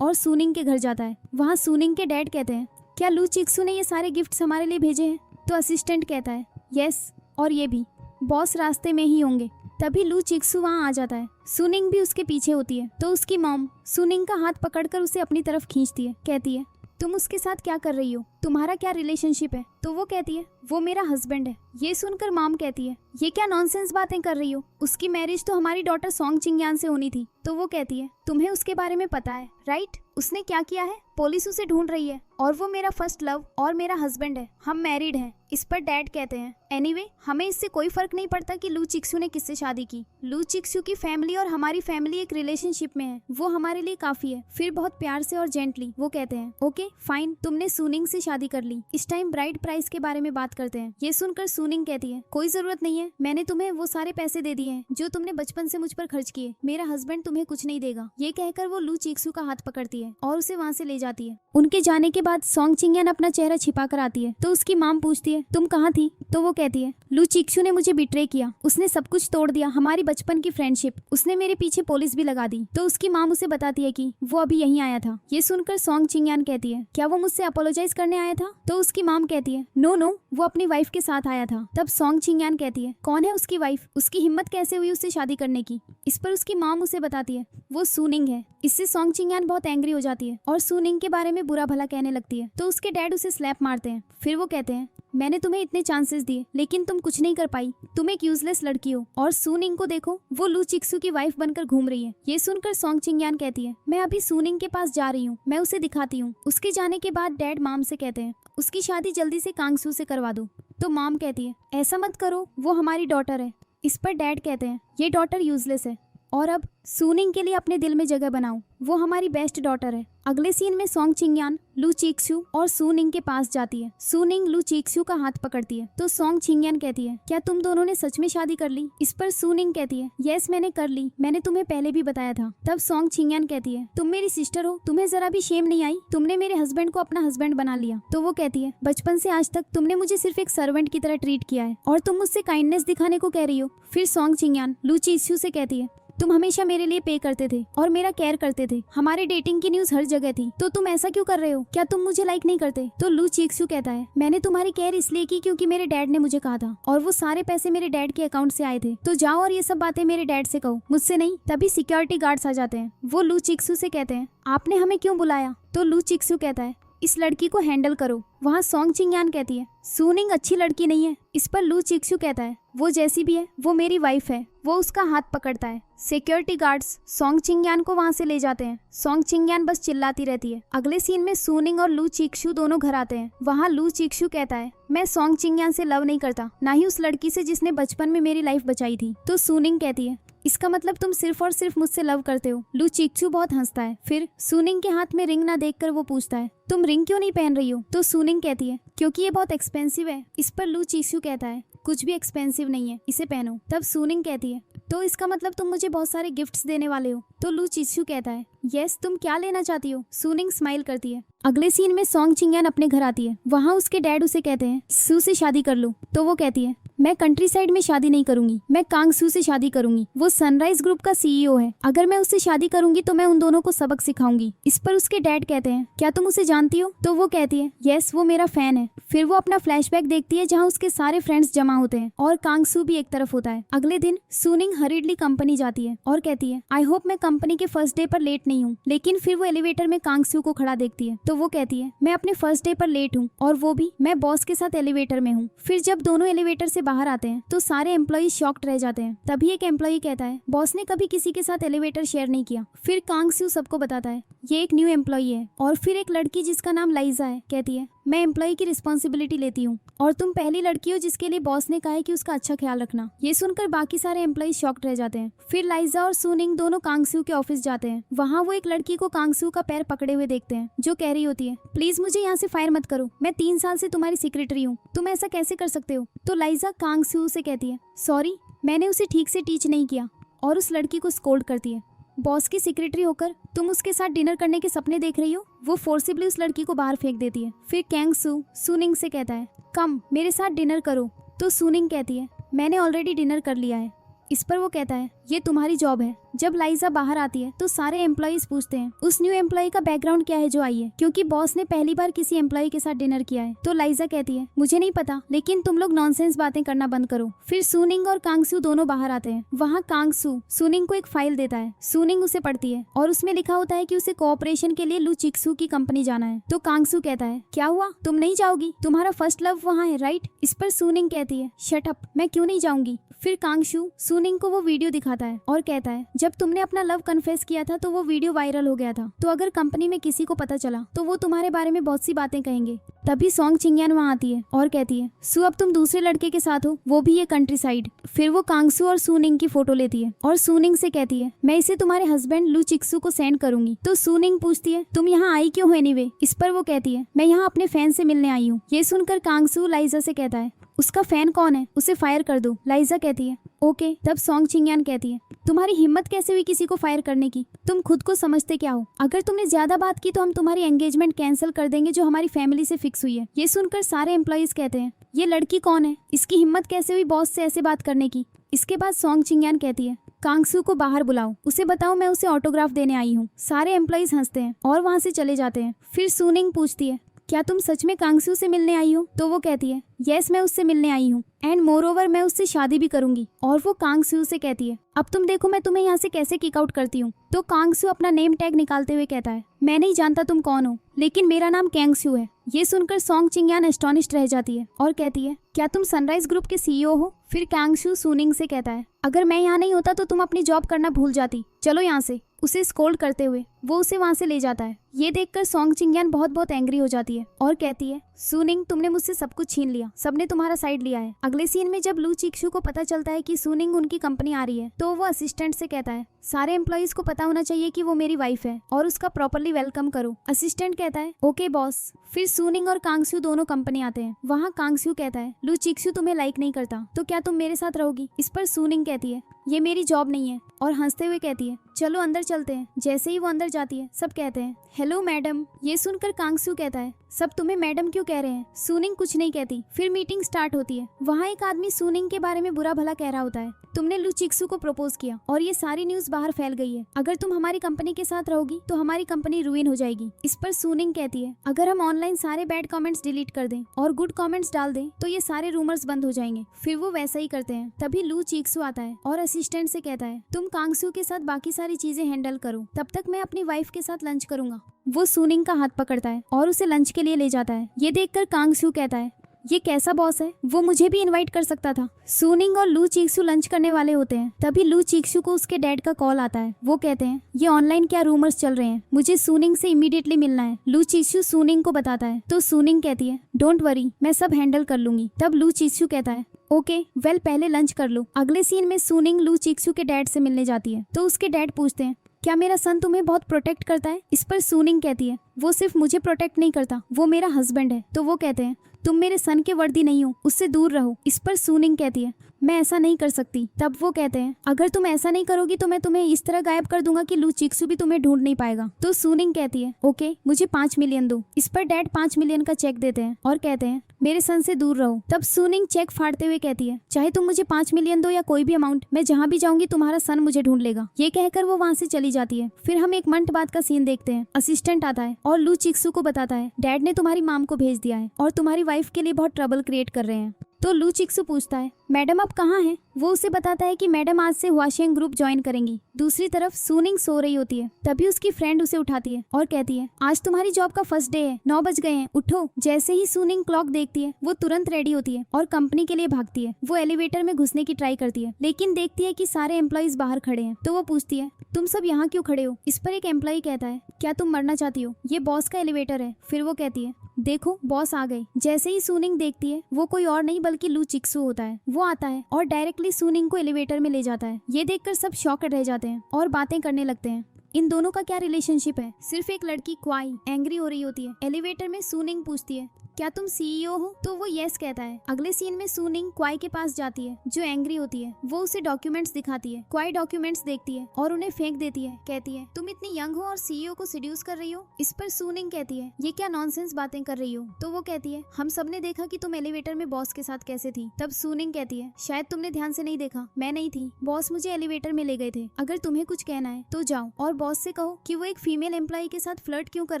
और सूनिंग के घर जाता है। वहाँ सूनिंग के डैड कहते हैं क्या लू चीक्सू ने ये सारे गिफ्ट्स हमारे लिए भेजे हैं। तो असिस्टेंट कहता है यस और ये भी बॉस रास्ते में ही होंगे। तभी लू चीक्सू वहाँ आ जाता है। सूनिंग भी उसके पीछे होती है। तो उसकी मॉम सूनिंग का हाथ पकड़कर उसे अपनी तरफ खींचती है। कहती है तुम उसके साथ क्या कर रही हो तुम्हारा क्या रिलेशनशिप है। तो वो कहती है वो मेरा हस्बैंड है। ये सुनकर मॉम कहती है ये क्या नॉनसेंस बातें कर रही हो उसकी मैरिज तो हमारी डॉटर सॉन्ग चिंगयान से होनी थी। तो वो कहती है तुम्हें उसके बारे में पता है राइट उसने क्या किया है। पुलिस उसे ढूंढ रही है और वो मेरा फर्स्ट लव और मेरा हस्बैंड है। हम मैरिड हैं। इस पर डैड कहते हैं एनीवे हमें इससे कोई फर्क नहीं पड़ता कि लू चिक्सू ने किससे शादी की। लू चिक्सू की फैमिली और हमारी फैमिली एक रिलेशनशिप में है वो हमारे लिए काफी है। फिर बहुत प्यार से और जेंटली वो कहते हैं ओके फाइन तुमने सूनिंग से शादी कर ली। इस टाइम ब्राइड प्राइस के बारे में बात करते हैं। ये सुनकर सूनिंग कहती है कोई जरूरत नहीं है मैंने तुम्हें वो सारे पैसे दे दिए हैं जो तुमने बचपन से मुझ पर खर्च किए। मेरा हस्बैंड तुम्हें कुछ नहीं देगा। ये कहकर वो लू चिक्सू का हाथ पकड़ती है और उसे वहाँ से ले जाती है। उनके जाने के बाद सॉन्ग चिंगयान अपना चेहरा छिपा कर आती है। तो उसकी माम पूछती है तुम कहाँ थी। तो वो कहती है लू चिक्सू ने मुझे बिट्रे किया। उसने सब कुछ तोड़ दिया हमारी बचपन की फ्रेंडशिप। उसने मेरे पीछे पुलिस भी लगा दी। तो उसकी माम उसे बताती है कि वो अभी यहीं आया था। ये सुनकर सॉन्ग चिंगयान कहती है क्या वो मुझसे अपोलोजाइज करने आया था। तो उसकी माम कहती है नो वो अपनी वाइफ के साथ आया था। तब सॉन्ग चिंगयान कहती है कौन है उसकी वाइफ उसकी हिम्मत कैसे हुई उससे शादी करने की। इस पर उसकी माम उसे बताती है वो सूनिंग है। इससे सॉन्ग चिंगयान बहुत एंग्री हो जाती है और सूनिंग के बारे में बुरा भला कहने लगती है। तो उसके डैड उसे स्लैप मारते हैं। फिर वो कहते हैं मैंने तुम्हें इतने चांसेस दिए लेकिन तुम कुछ नहीं कर पाई। तुम एक यूजलेस लड़की हो। और सूनिंग को देखो वो लू चिक्सू की वाइफ बनकर घूम रही है। ये सुनकर सॉन्ग चिंगयान कहती है मैं अभी सूनिंग के पास जा रही हूँ मैं उसे दिखाती हूँ। उसके जाने के बाद डैड माम से कहते हैं उसकी शादी जल्दी से कांगसू से करवा दो। तो माम कहती है ऐसा मत करो वो हमारी डॉटर है। इस पर डैड कहते हैं ये डॉटर यूजलेस है और अब सूनिंग के लिए अपने दिल में जगह बनाओ वो हमारी बेस्ट डॉटर है। अगले सीन में सॉन्ग चिंगयान लू चिक्सू और सूनिंग के पास जाती है। सूनिंग लू चिक्सू का हाथ पकड़ती है। तो सॉन्ग चिंगयान कहती है क्या तुम दोनों ने सच में शादी कर ली। इस पर सूनिंग कहती है यस मैंने कर ली मैंने तुम्हें पहले भी बताया था। तब सॉन्ग चिंगयान कहती है तुम मेरी सिस्टर हो तुम्हें जरा भी शेम नहीं आई तुमने मेरे हस्बैंड को अपना हस्बैंड बना लिया। तो वो कहती है बचपन से आज तक तुमने मुझे सिर्फ एक सर्वेंट की तरह ट्रीट किया है और तुम मुझसे काइंडनेस दिखाने को कह रही हो। फिर सॉन्ग चिंगयान लू चिक्सू से कहती है तुम हमेशा मेरे लिए पे करते थे और मेरा केयर करते थे। हमारे डेटिंग की न्यूज हर जगह थी तो तुम ऐसा क्यों कर रहे हो। क्या तुम मुझे लाइक नहीं करते। तो लू चिक्सू कहता है मैंने तुम्हारी केयर इसलिए की क्योंकि मेरे डैड ने मुझे कहा था और वो सारे पैसे मेरे डैड के अकाउंट से आए थे। तो जाओ और ये सब बातें मेरे डैड से कहो मुझसे नहीं। तभी सिक्योरिटी गार्ड्स आ जाते हैं। वो लू चिक्सू से कहते हैं आपने हमें क्यों बुलाया। तो लू चिक्सू कहता है इस लड़की को हैंडल करो। वहाँ सॉन्ग चिंगयान कहती है सूनिंग अच्छी लड़की नहीं है। इस पर लू चिक्सू कहता है वो जैसी भी है वो मेरी वाइफ है। वो उसका हाथ पकड़ता है। सिक्योरिटी गार्ड्स सॉन्ग चिंगयान को वहाँ से ले जाते हैं। सॉन्ग चिंगयान बस चिल्लाती रहती है। अगले सीन में सूनिंग और लू चिक्सू दोनों घर आते हैं। वहाँ लू चिक्सू कहता है मैं सॉन्ग चिंगयान से लव नहीं करता ना ही उस लड़की से जिसने बचपन में मेरी लाइफ बचाई थी। तो सूनिंग कहती है इसका मतलब तुम सिर्फ और सिर्फ मुझसे लव करते हो। लू चिक्सू बहुत हंसता है। फिर सूनिंग के हाथ में रिंग ना देखकर वो पूछता है तुम रिंग क्यों नहीं पहन रही हो। तो सूनिंग कहती है क्योंकि ये बहुत एक्सपेंसिव है। इस पर लू चिक्सू कहता है कुछ भी एक्सपेंसिव नहीं है इसे पहनो। तब सूनिंग कहती है तो इसका मतलब तुम मुझे बहुत सारे गिफ्ट्स देने वाले हो। तो लू चिक्सू कहता है यस तुम क्या लेना चाहती हो। सूनिंग स्माइल करती है। अगले सीन में सॉन्ग चिंगयान अपने घर आती है। वहाँ उसके डैड उसे कहते हैं सू से शादी कर लो। तो वो कहती है मैं कंट्री साइड में शादी नहीं करूंगी मैं कांगसू से शादी करूंगी। वो सनराइज ग्रुप का सीईओ है। अगर मैं उससे शादी करूंगी तो मैं उन दोनों को सबक सिखाऊंगी। इस पर उसके डैड कहते हैं क्या तुम उसे जानती हो। तो वो कहती है यस वो मेरा फैन है। फिर वो अपना फ्लैशबैक देखती है जहाँ उसके सारे फ्रेंड्स जमा होते हैं और कांगसू भी एक तरफ होता है। अगले दिन सूनिंग हरीडली कंपनी जाती है और कहती है आई होप मैं कंपनी के फर्स्ट डे पर लेट नहीं हूँ। लेकिन फिर वो एलिवेटर में कांगसू को खड़ा देखती है। तो वो कहती है मैं अपने फर्स्ट डे पर लेट हूँ और वो भी मैं बॉस के साथ एलिवेटर में हूँ। फिर जब दोनों एलिवेटर से बाहर आते हैं तो सारे एम्प्लॉय शॉक्ड रह जाते हैं। तभी एक एम्प्लॉय कहता है बॉस ने कभी किसी के साथ एलिवेटर शेयर नहीं किया। फिर कांगसू सबको बताता है ये एक न्यू एम्प्लॉय है। और फिर एक लड़की जिसका नाम लाइजा है कहती है मैं एम्प्लॉय की रिस्पॉन्सिबिलिटी लेती हूँ और तुम पहली लड़की हो जिसके लिए बॉस ने कहा है कि उसका अच्छा ख्याल रखना। ये सुनकर बाकी सारे एम्प्लॉय शॉक्ड रह जाते हैं। फिर लाइजा और सुनिंग दोनों कांगसू के ऑफिस जाते हैं। वहाँ वो एक लड़की को कांगसू का पैर पकड़े हुए देखते हैं जो कह रही होती है, प्लीज मुझे यहाँ से फायर मत करो, मैं 3 साल से तुम्हारी सेक्रेटरी हूँ, तुम ऐसा कैसे कर सकते हो। तो लाइजा कांगसू से कहती है, सॉरी मैंने उसे ठीक से टीच नहीं किया, और उस लड़की को स्कोल्ड करती है। बॉस की सेक्रेटरी होकर तुम उसके साथ डिनर करने के सपने देख रही हो। वो फोर्सिबली उस लड़की को बाहर फेंक देती है। फिर कैंगसू सुनिंग से कहता है, कम मेरे साथ डिनर करो। तो सुनिंग कहती है, मैंने ऑलरेडी डिनर कर लिया है। इस पर वो कहता है, ये तुम्हारी जॉब है। जब लाइजा बाहर आती है तो सारे एम्प्लॉइज पूछते हैं उस न्यू एम्प्लॉय का बैकग्राउंड क्या है जो आई है, क्योंकि बॉस ने पहली बार किसी एम्प्लॉय के साथ डिनर किया है। तो लाइजा कहती है, मुझे नहीं पता, लेकिन तुम लोग नॉनसेंस बातें करना बंद करो। फिर सुनिंग और कांगसू दोनों बाहर आते हैं। वहाँ कांगसू सुनिंग को एक फाइल देता है। सुनिंग उसे पढ़ती है और उसमें लिखा होता है कि उसे कोऑपरेशन के लिए लू चिक्सू की कंपनी जाना है। तो कांगसू कहता है, क्या हुआ, तुम नहीं जाओगी, तुम्हारा फर्स्ट लव वहाँ है राइट। इस पर सुनिंग कहती है, शट अप, मैं क्यों नहीं जाऊंगी। फिर कांगसू सुनिंग को वो वीडियो दिखाता है और कहता है, जब तुमने अपना लव कन्फेस किया था तो वो वीडियो वायरल हो गया था, तो अगर कंपनी में किसी को पता चला तो वो तुम्हारे बारे में बहुत सी बातें कहेंगे। तभी सॉन्ग चिंगयान वहाँ आती है और कहती है, सु अब तुम दूसरे लड़के के साथ हो, वो भी ये कंट्री साइड। फिर वो कांगसू और सुनिंग की फोटो लेती है और सुनिंग से कहती है, मैं इसे तुम्हारे हस्बैंड लू चिक्सू को सेंड करूंगी। तो सुनिंग पूछती है, तुम यहाँ आई क्यों हो एनीवे। इस पर वो कहती है, मैं यहाँ अपने फैन से मिलने आई हूँ। ये सुनकर कांगसू लाइजा से कहता है, उसका फैन कौन है, उसे फायर कर दो। लाइजा कहती है, ओके। तब सॉन्ग चिंगयान कहती है, तुम्हारी हिम्मत कैसे हुई किसी को फायर करने की, तुम खुद को समझते क्या हो, अगर तुमने ज्यादा बात की तो हम तुम्हारी एंगेजमेंट कैंसिल कर देंगे जो हमारी फैमिली से फिक्स हुई है। ये सुनकर सारे एम्प्लॉइज कहते हैं, ये लड़की कौन है, इसकी हिम्मत कैसे हुई बॉस से ऐसे बात करने की। इसके बाद सॉन्ग चिंगयान कहती है, कांगसू को बाहर बुलाओ, उसे बताओ मैं उसे ऑटोग्राफ देने आई हूँ। सारे एम्प्लॉइज हंसते हैं और वहाँ से चले जाते हैं। फिर सुनिंग पूछती है, क्या तुम सच में कांगसू से मिलने आई हो। तो वो कहती है, यस मैं उससे मिलने आई हूँ एंड मोर ओवर मैं उससे शादी भी करूंगी। और वो कांगसू से कहती है, अब तुम देखो मैं तुम्हें यहाँ से कैसे किक आउट करती हूँ। तो कांगसू अपना नेम टैग निकालते हुए कहता है, मैं नहीं जानता तुम कौन हो, लेकिन मेरा नाम कैंगसू है। ये सुनकर सॉन्ग चिंगयान एस्टोनिश्ड रह जाती है और कहती है, क्या तुम सनराइज ग्रुप के सीईओ हो। फिर कांगसू सुनिंग से कहता है, अगर मैं यहाँ नहीं होता तो तुम अपनी जॉब करना भूल जाती, चलो यहाँ से। उसे स्कोल्ड करते हुए वो उसे वहाँ से ले जाता है। ये देखकर सॉन्ग चिंगयान बहुत एंग्री हो जाती है और कहती है, सुनिंग तुमने मुझसे सब कुछ छीन लिया, सबने तुम्हारा साइड लिया है। अगले सीन में जब लू चिक्सू को पता चलता है कि सुनिंग उनकी कंपनी आ रही है तो वो असिस्टेंट से कहता है, सारे एम्प्लॉइज को पता होना चाहिए कि वो मेरी वाइफ है और उसका प्रॉपरली वेलकम करो। असिस्टेंट कहता है, ओके बॉस। फिर सुनिंग और कांगसू दोनों कंपनी आते हैं। वहाँ कांगसू कहता है, लू चिक्सू तुम्हें लाइक नहीं करता तो क्या तुम मेरे साथ रहोगी। इस पर सुनिंग कहती है, ये मेरी जॉब नहीं है, और हंसते हुए कहती है, चलो अंदर चलते हैं। जैसे ही वो अंदर जाती है सब कहते हैं, हेलो मैडम। ये सुनकर कांगसू कहता है, सब तुम्हें मैडम क्यों कह रहे हैं। सुनिंग कुछ नहीं कहती। फिर मीटिंग स्टार्ट होती है। वहाँ एक आदमी सुनिंग के बारे में बुरा भला कह रहा होता है, तुमने लू चिक्सू को प्रपोज किया और ये सारी न्यूज बाहर फैल गई है, अगर तुम हमारी कंपनी के साथ रहोगी तो हमारी कंपनी रुइन हो जाएगी। इस पर सुनिंग कहती है, अगर हम ऑनलाइन सारे बैड कमेंट्स डिलीट कर दें और गुड कमेंट्स डाल दें तो ये सारे रूमर्स बंद हो जाएंगे। फिर वो वैसा ही करते हैं। तभी लू चिक्सू आता है और असिस्टेंट से कहता है, तुम कांगसू के साथ बाकी सारी चीजें हैंडल करो, तब तक मैं अपनी वाइफ के साथ लंच करूंगा। वो सुनिंग का हाथ पकड़ता है और उसे लंच के लिए ले जाता है। ये देखकर कांगसू कहता है, ये कैसा बॉस है, वो मुझे भी इनवाइट कर सकता था। सुनिंग और लू चिक्सू लंच करने वाले होते हैं। तभी लू चिक्सू को उसके डैड का कॉल आता है। वो कहते हैं, ये ऑनलाइन क्या रूमर्स चल रहे हैं, मुझे सुनिंग से इमीडिएटली मिलना है। लू चिक्सू सुनिंग को बताता है तो सुनिंग कहती है, डोंट वरी, मैं सब हैंडल कर लूंगी। तब लू चिक्सू कहता है, ओके वेल पहले लंच कर लो। अगले सीन में सुनिंग लू चिक्सू के डैड से मिलने जाती है तो उसके डैड पूछते हैं, क्या मेरा सन तुम्हें बहुत प्रोटेक्ट करता है। इस पर सुनिंग कहती है, वो सिर्फ मुझे प्रोटेक्ट नहीं करता, वो मेरा हस्बैंड है। तो वो कहते हैं, तुम मेरे सन के वर्दी नहीं हो, उससे दूर रहो। इस पर सुनिंग कहती है, मैं ऐसा नहीं कर सकती। तब वो कहते हैं, अगर तुम ऐसा नहीं करोगी तो मैं तुम्हें इस तरह गायब कर दूंगा कि लू चिक्सू भी तुम्हें ढूंढ नहीं पाएगा। तो सुनिंग कहती है, ओके मुझे 5 मिलियन दो। इस पर डैड 5 मिलियन का चेक देते हैं और कहते हैं, मेरे सन से दूर रहो। तब सुनिंग चेक फाड़ते हुए कहती है, चाहे तुम मुझे 5 मिलियन दो या कोई भी अमाउंट, मैं जहाँ भी जाऊंगी तुम्हारा सन मुझे ढूंढ लेगा। ये कहकर वो वहाँ से चली जाती है। फिर हम एक मंथ बाद का सीन देखते हैं। असिस्टेंट आता है और लू चिक्सू को बताता है, डैड ने तुम्हारी माम को भेज दिया है और तुम्हारी वाइफ के लिए बहुत ट्रबल क्रिएट कर रहे हैं। तो लू चिक्सू पूछता है, मैडम आप कहाँ हैं। वो उसे बताता है कि मैडम आज से हुआशेंग ग्रुप ज्वाइन करेंगी। दूसरी तरफ सुनिंग सो रही होती है। तभी उसकी फ्रेंड उसे उठाती है और कहती है, आज तुम्हारी जॉब का फर्स्ट डे है, 9 बज गए हैं, उठो। जैसे ही सुनिंग क्लॉक देखती है वो तुरंत रेडी होती है और कंपनी के लिए भागती है। वो एलिवेटर में घुसने की ट्राई करती है लेकिन देखती है कि सारे एम्प्लॉइज बाहर खड़े हैं। तो वो पूछती है, तुम सब यहाँ क्यों खड़े हो। इस पर एक एम्प्लॉय कहता है, क्या तुम मरना चाहती हो, ये बॉस का एलिवेटर है। फिर वो कहती है, देखो बॉस आ गए। जैसे ही सूनिंग देखती है वो कोई और नहीं बल्कि लू चिक्सू होता है। वो आता है और डायरेक्टली सूनिंग को एलिवेटर में ले जाता है। ये देखकर सब शॉक्ड रह जाते हैं और बातें करने लगते हैं। इन दोनों का क्या रिलेशनशिप है। सिर्फ एक लड़की क्वाई एंग्री हो रही होती है। एलिवेटर में सूनिंग पूछती है क्या तुम सीईओ हो, तो वो यस कहता है। अगले सीन में सूनिंग क्वाई के पास जाती है जो एंग्री होती है। वो उसे डॉक्यूमेंट्स दिखाती है। क्वाई डॉक्यूमेंट्स देखती है और उन्हें फेंक देती है। कहती है तुम इतनी यंग हो और सीईओ को सिड्यूस कर रही हो। इस पर सूनिंग कहती है ये क्या नॉनसेंस बातें कर रही हो। तो वो कहती है हम सबने देखा कि तुम एलिवेटर में बॉस के साथ कैसे थी। तब सूनिंग कहती है शायद तुमने ध्यान से नहीं देखा, मैं नहीं थी, बॉस मुझे एलिवेटर में ले गए थे। अगर तुम्हें कुछ कहना है तो जाओ और बॉस से कहो कि वो एक फीमेल एम्प्लॉय के साथ फ्लर्ट क्यों कर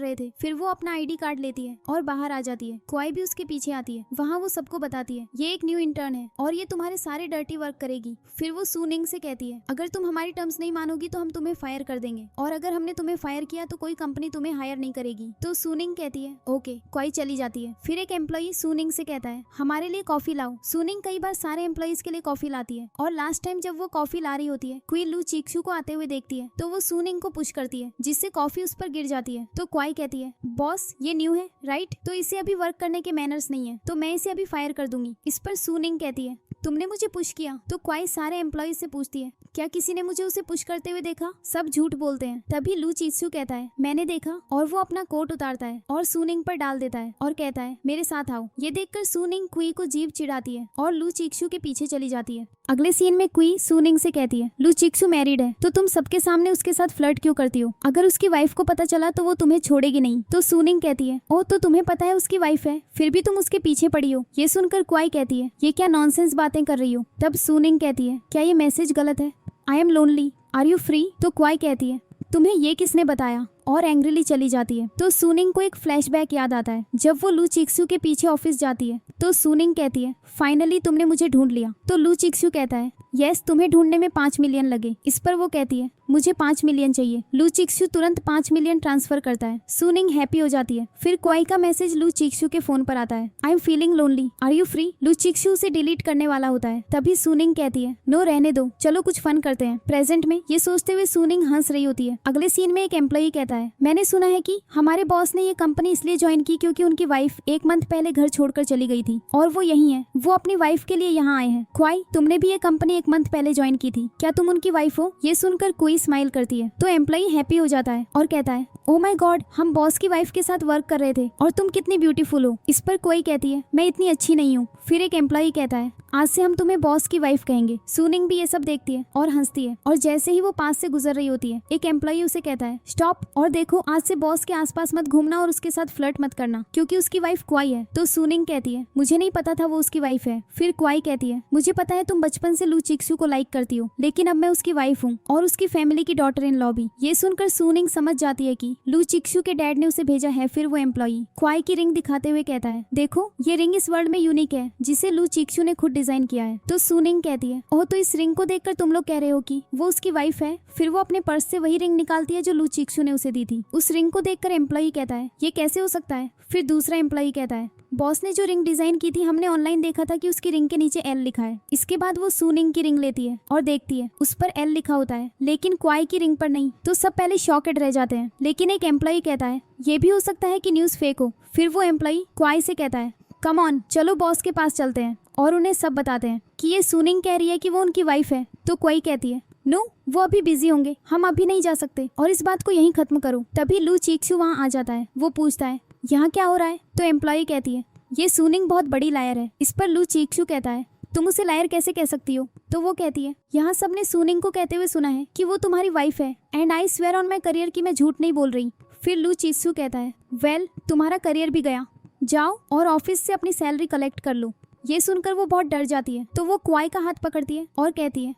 रहे थे। फिर वो अपना आईडी कार्ड लेती है और बाहर आ जाती है। क्वाई भी उसके पीछे आती है। वहाँ वो सबको बताती है ये एक न्यू इंटर्न है और ये तुम्हारे सारे डर्टी वर्क करेगी। फिर वो सूनिंग से कहती है अगर तुम हमारी टर्म्स नहीं मानोगी तो हम तुम्हें फायर कर देंगे और अगर हमने तुम्हें फायर किया तो कोई कंपनी तुम्हें हायर नहीं करेगी। तो सूनिंग कहती है ओके। क्वाई चली जाती है। फिर एक एम्प्लॉई सूनिंग से कहता है हमारे लिए कॉफी लाओ। सूनिंग कई बार सारे एम्प्लॉइज के लिए कॉफी लाती है और लास्ट टाइम जब वो कॉफी ला रही होती है क्वीन लू चिक्सू को आते हुए देखती है तो वो सूनिंग को पुश करती है जिससे कॉफी उस पर गिर जाती है। तो क्वाई कहती है बॉस ये न्यू है राइट, तो इसे अभी वर्क करने के मैनर्स नहीं है तो मैं इसे अभी फायर कर दूंगी। इस पर सूनिंग कहती है तुमने मुझे पुश किया। तो क्वाई सारे एम्प्लॉइज से पूछती है क्या किसी ने मुझे उसे पुश करते हुए देखा। सब झूठ बोलते हैं। तभी लू चिक्सू कहता है मैंने देखा और वो अपना कोट उतारता है और सूनिंग पर डाल देता है और कहता है मेरे साथ आओ। ये देखकर सूनिंग क्वी को जीभ चिढ़ाती है और लू चिक्सू के पीछे चली जाती है। अगले सीन में क्वी सूनिंग से कहती है लू चिक्सू मैरिड है तो तुम सबके सामने उसके साथ फ्लर्ट क्यों करती हो। अगर उसकी वाइफ को पता चला तो वो तुम्हें छोड़ेगी नहीं। तो सूनिंग कहती है ओ तो तुम्हें पता है उसकी वाइफ है फिर भी तुम उसके पीछे पड़ी हो। ये सुनकर क्वाई कहती है ये क्या नॉनसेंस बातें कर रही हो। तब सूनिंग कहती है क्या ये मैसेज गलत है, I am lonely, are you free. तो क्वाई कहती है तुम्हें ये किसने बताया और एंग्रीली चली जाती है। तो सूनिंग को एक फ्लैशबैक याद आता है जब वो लू चिक्सू के पीछे ऑफिस जाती है। तो सूनिंग कहती है फाइनली तुमने मुझे ढूंढ लिया। तो लू चिक्सू कहता है यस तुम्हें ढूंढने में 5 मिलियन लगे। इस पर वो कहती है मुझे 5 मिलियन चाहिए। लू चिक्सू तुरंत 5 मिलियन ट्रांसफर करता है। सूनिंग हैप्पी हो जाती है। फिर क्वाई का मैसेज लू चिक्सू के फोन पर आता है I am feeling lonely, are you free. लू चिक्सू उसे डिलीट करने वाला होता है। तभी सूनिंग कहती है नो रहने दो, चलो कुछ फन करते हैं प्रेजेंट में। ये सोचते हुए सूनिंग हंस रही होती है। अगले सीन में एक एम्प्लॉई कहता है मैंने सुना है कि हमारे बॉस ने ये कंपनी इसलिए ज्वाइन की क्योंकि उनकी वाइफ 1 मंथ पहले घर छोड़कर चली गई थी और वो यही है। वो अपनी वाइफ के लिए यहाँ आए हैं। क्वाई तुमने भी ये कंपनी 1 मंथ पहले ज्वाइन की थी, क्या तुम उनकी वाइफ हो। ये सुनकर कोई स्माइल करती है तो एम्प्लॉई हैप्पी हो जाता है और कहता है ओ माय गॉड हम बॉस की वाइफ के साथ वर्क कर रहे थे और तुम कितनी ब्यूटीफुल हो। इस पर कोई कहती है मैं इतनी अच्छी नहीं हूँ। फिर एक एम्प्लॉई कहता है आज से हम तुम्हें बॉस की वाइफ कहेंगे। सूनिंग भी ये सब देखती है और हंसती है और जैसे ही वो पास से गुजर रही होती है एक एम्प्लॉई उसे कहता है स्टॉप और देखो आज से बॉस के आसपास मत घूमना और उसके साथ फ्लर्ट मत करना क्योंकि उसकी वाइफ क्वाई है। तो सूनिंग कहती है मुझे नहीं पता था वो उसकी वाइफ है। फिर क्वाई कहती है मुझे पता है तुम बचपन से लू चिक्सू को लाइक करती हो लेकिन अब मैं उसकी वाइफ हूँ और उसकी फैमिली की डॉटर इन लॉ भी। ये सुनकर सूनिंग समझ जाती है कि लू चिक्सू के डैड ने उसे भेजा है। फिर वो एम्प्लॉई क्वाई की रिंग दिखाते हुए कहता है देखो ये रिंग इस वर्ल्ड में यूनिक है जिसे लू चिक्सू ने खुद डिजाइन किया है। तो सूनिंग कहती है ओह तो इस रिंग को देखकर तुम लोग कह रहे हो कि वो उसकी वाइफ है। फिर वो अपने पर्स से वही रिंग निकालती है जो लू चिक्सू ने उसे दी थी। उस रिंग को देखकर एम्प्लॉई कहता है ये कैसे हो सकता है। फिर दूसरा एम्प्लॉई कहता है बॉस ने जो रिंग डिजाइन की थी हमने ऑनलाइन देखा था कि उसकी रिंग के नीचे एल लिखा है। इसके बाद वो सूनिंग की रिंग लेती है और देखती है उस पर एल लिखा होता है लेकिन क्वाई की रिंग पर नहीं। तो सब पहले शॉकेड रह जाते हैं लेकिन एक एम्प्लॉई कहता है ये भी हो सकता है कि न्यूज फेक हो। फिर वो एम्प्लॉई क्वाई से कहता है कम ऑन चलो बॉस के पास चलते हैं और उन्हें सब बताते हैं कि ये सूनिंग कह रही है कि वो उनकी वाइफ है। तो क्वाई कहती है नो वो अभी बिजी होंगे, हम अभी नहीं जा सकते और इस बात को यहीं खत्म करो। तभी लू चिक्सू वहाँ आ जाता है। वो पूछता है यहाँ क्या हो रहा है। तो एम्प्लॉई कहती है ये सूनिंग बहुत बड़ी लायर है। इस पर लू चिक्सू कहता है तुम उसे लायर कैसे कह सकती हो। तो वो कहती है यहाँ सबने सूनिंग को कहते हुए सुना है कि वो तुम्हारी वाइफ है and I swear on my career कि मैं झूठ नहीं बोल रही। फिर लू चिक्सू कहता है वेल तुम्हारा करियर भी गया, जाओ और ऑफिस से अपनी सैलरी कलेक्ट कर लो। ये सुनकर वो बहुत डर जाती है। तो वो क्वाई का हाथ पकड़ती है और कहती है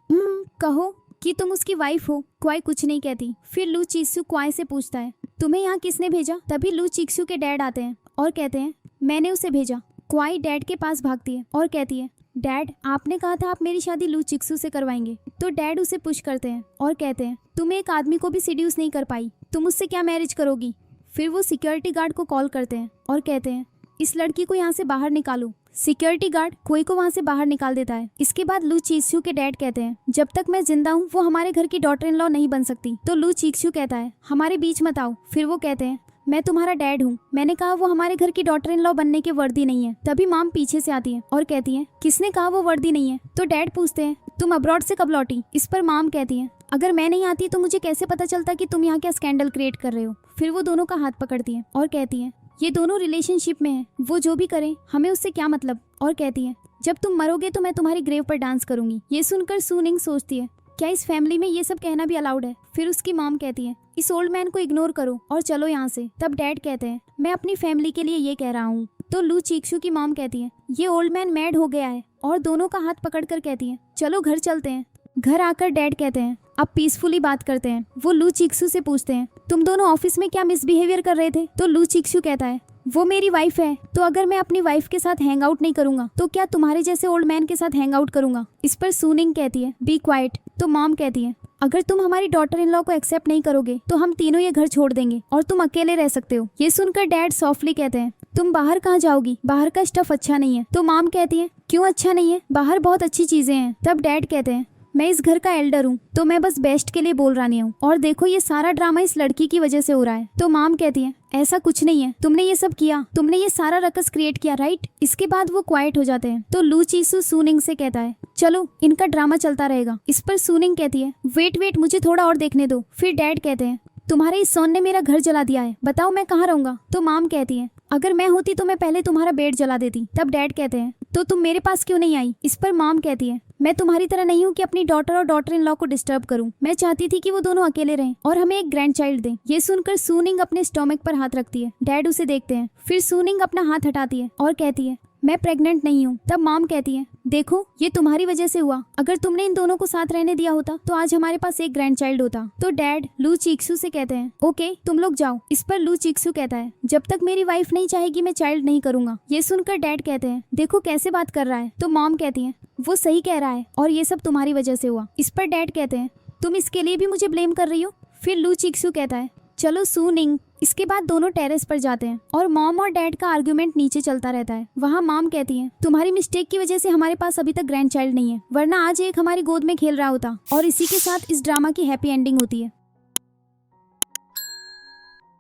कहो कि तुम उसकी वाइफ हो। क्वाई कुछ नहीं कहती। फिर लू चिक्सू क्वाई से पूछता है तुम्हें यहाँ किसने भेजा। तभी लू चिक्सू के डैड आते हैं और कहते हैं मैंने उसे भेजा। क्वाई डैड के पास भागती है और कहती है डैड आपने कहा था आप मेरी शादी लू चिक्सू से करवाएंगे। तो डैड उसे पुश करते हैं और कहते हैं तुम एक आदमी को भी सीड्यूस नहीं कर पाई, तुम उससे क्या मैरिज करोगी। फिर वो सिक्योरिटी गार्ड को कॉल करते हैं और कहते हैं इस लड़की को यहाँ से बाहर निकालो। सिक्योरिटी गार्ड कोई को वहाँ से बाहर निकाल देता है। इसके बाद लू चिक्सू के डैड कहते हैं जब तक मैं जिंदा हूँ वो हमारे घर की डॉटर इन लॉ नहीं बन सकती। तो लू चिक्सू कहता है हमारे बीच मत आओ। फिर वो कहते हैं मैं तुम्हारा डैड हूँ। मैंने कहा वो हमारे घर की डॉटर इन लॉ बनने के वर्दी नहीं है। तभी मॉम पीछे से आती है और कहती है किसने कहा वो वर्दी नहीं है। तो डैड पूछते हैं तुम अब्रॉड से कब लौटी। इस पर मॉम कहती है अगर मैं नहीं आती तो मुझे कैसे पता चलता कि तुम यहाँ क्या स्कैंडल क्रिएट कर रहे हो। फिर वो दोनों का हाथ पकड़ती है और कहती है ये दोनों रिलेशनशिप में है, वो जो भी करें हमें उससे क्या मतलब। और कहती है जब तुम मरोगे तो मैं तुम्हारी ग्रेव पर डांस करूंगी। ये सुनकर सूनिंग सोचती है क्या इस फैमिली में ये सब कहना भी अलाउड है। फिर उसकी मॉम कहती है इस ओल्ड मैन को इग्नोर करो और चलो यहाँ से। तब डैड कहते हैं मैं अपनी फैमिली के लिए ये कह रहा हूँ। तो लू चीक्सू की मॉम कहती है ये ओल्ड मैन मैड हो गया है और दोनों का हाथ पकड़कर कहती है चलो घर चलते हैं। घर आकर डैड कहते हैं अब पीसफुली बात करते हैं। वो लू चीक्सू से पूछते हैं तुम दोनों ऑफिस में क्या मिसबिहेवियर कर रहे थे। तो लू चीक्सू कहता है वो मेरी वाइफ है, तो अगर मैं अपनी वाइफ के साथ हैंग आउट नहीं करूंगा तो क्या तुम्हारे जैसे ओल्ड मैन के साथ हैंग आउट करूंगा। इस पर सूनिंग कहती है बी क्वाइट। तो मॉम कहती है अगर तुम हमारी डॉटर इन लॉ को एक्सेप्ट नहीं करोगे तो हम तीनों ये घर छोड़ देंगे और तुम अकेले रह सकते हो। ये सुनकर डैड सॉफ्टली कहते हैं तुम बाहर कहाँ जाओगी, बाहर का स्टफ अच्छा नहीं है। तो मॉम कहती है क्यों अच्छा नहीं है, बाहर बहुत अच्छी चीजें हैं। तब डैड कहते हैं मैं इस घर का एल्डर हूँ तो मैं बस बेस्ट के लिए बोल रही हूँ और देखो ये सारा ड्रामा इस लड़की की वजह से हो रहा है। तो मॉम कहती है ऐसा कुछ नहीं है, तुमने ये सब किया, तुमने ये सारा रकस क्रिएट किया राइट। इसके बाद वो क्वाइट हो जाते हैं। तो लू चीसू सूनिंग से कहता है चलो इनका ड्रामा चलता रहेगा। इस पर सूनिंग कहती है वेट मुझे थोड़ा और देखने दो। फिर डैड कहते हैं तुम्हारे इस सोन ने मेरा घर जला दिया है, बताओ मैं कहाँ रहूंगा। तो मॉम कहती है अगर मैं होती तो मैं पहले तुम्हारा बेड जला देती। तब डैड कहते हैं तो तुम मेरे पास क्यों नहीं आई। इस पर मॉम कहती है मैं तुम्हारी तरह नहीं हूँ कि अपनी डॉटर और डॉटर इन लॉ को डिस्टर्ब करूँ। मैं चाहती थी कि वो दोनों अकेले रहें और हमें एक ग्रैंड चाइल्ड दें। ये सुनकर सूनिंग अपने स्टोमक पर हाथ रखती है। डैड उसे देखते हैं। फिर सूनिंग अपना हाथ हटाती है और कहती है मैं प्रेग्नेंट नहीं हूँ। तब मॉम कहती है देखो ये तुम्हारी वजह से हुआ, अगर तुमने इन दोनों को साथ रहने दिया होता तो आज हमारे पास एक ग्रैंड चाइल्ड होता। तो डैड लू चीक्सू से कहते हैं ओके तुम लोग जाओ। इस पर लू चीक्सू कहता है जब तक मेरी वाइफ नहीं चाहेगी मैं चाइल्ड नहीं करूंगा। ये सुनकर डैड कहते हैं देखो कैसे बात कर रहा है। तो मॉम कहती है वो सही कह रहा है और ये सब तुम्हारी वजह से हुआ। इस पर डैड कहते हैं तुम इसके लिए भी मुझे ब्लेम कर रही हो। फिर लू चीक्सू कहता है चलो सूनिंग। इसके बाद दोनों टेरेस पर जाते हैं और मॉम और डैड का आर्गुमेंट नीचे चलता रहता है। वहाँ मॉम कहती है तुम्हारी मिस्टेक की वजह से हमारे पास अभी तक ग्रैंड चाइल्ड नहीं है, वरना आज एक हमारी गोद में खेल रहा होता। और इसी के साथ इस ड्रामा की हैप्पी एंडिंग होती है।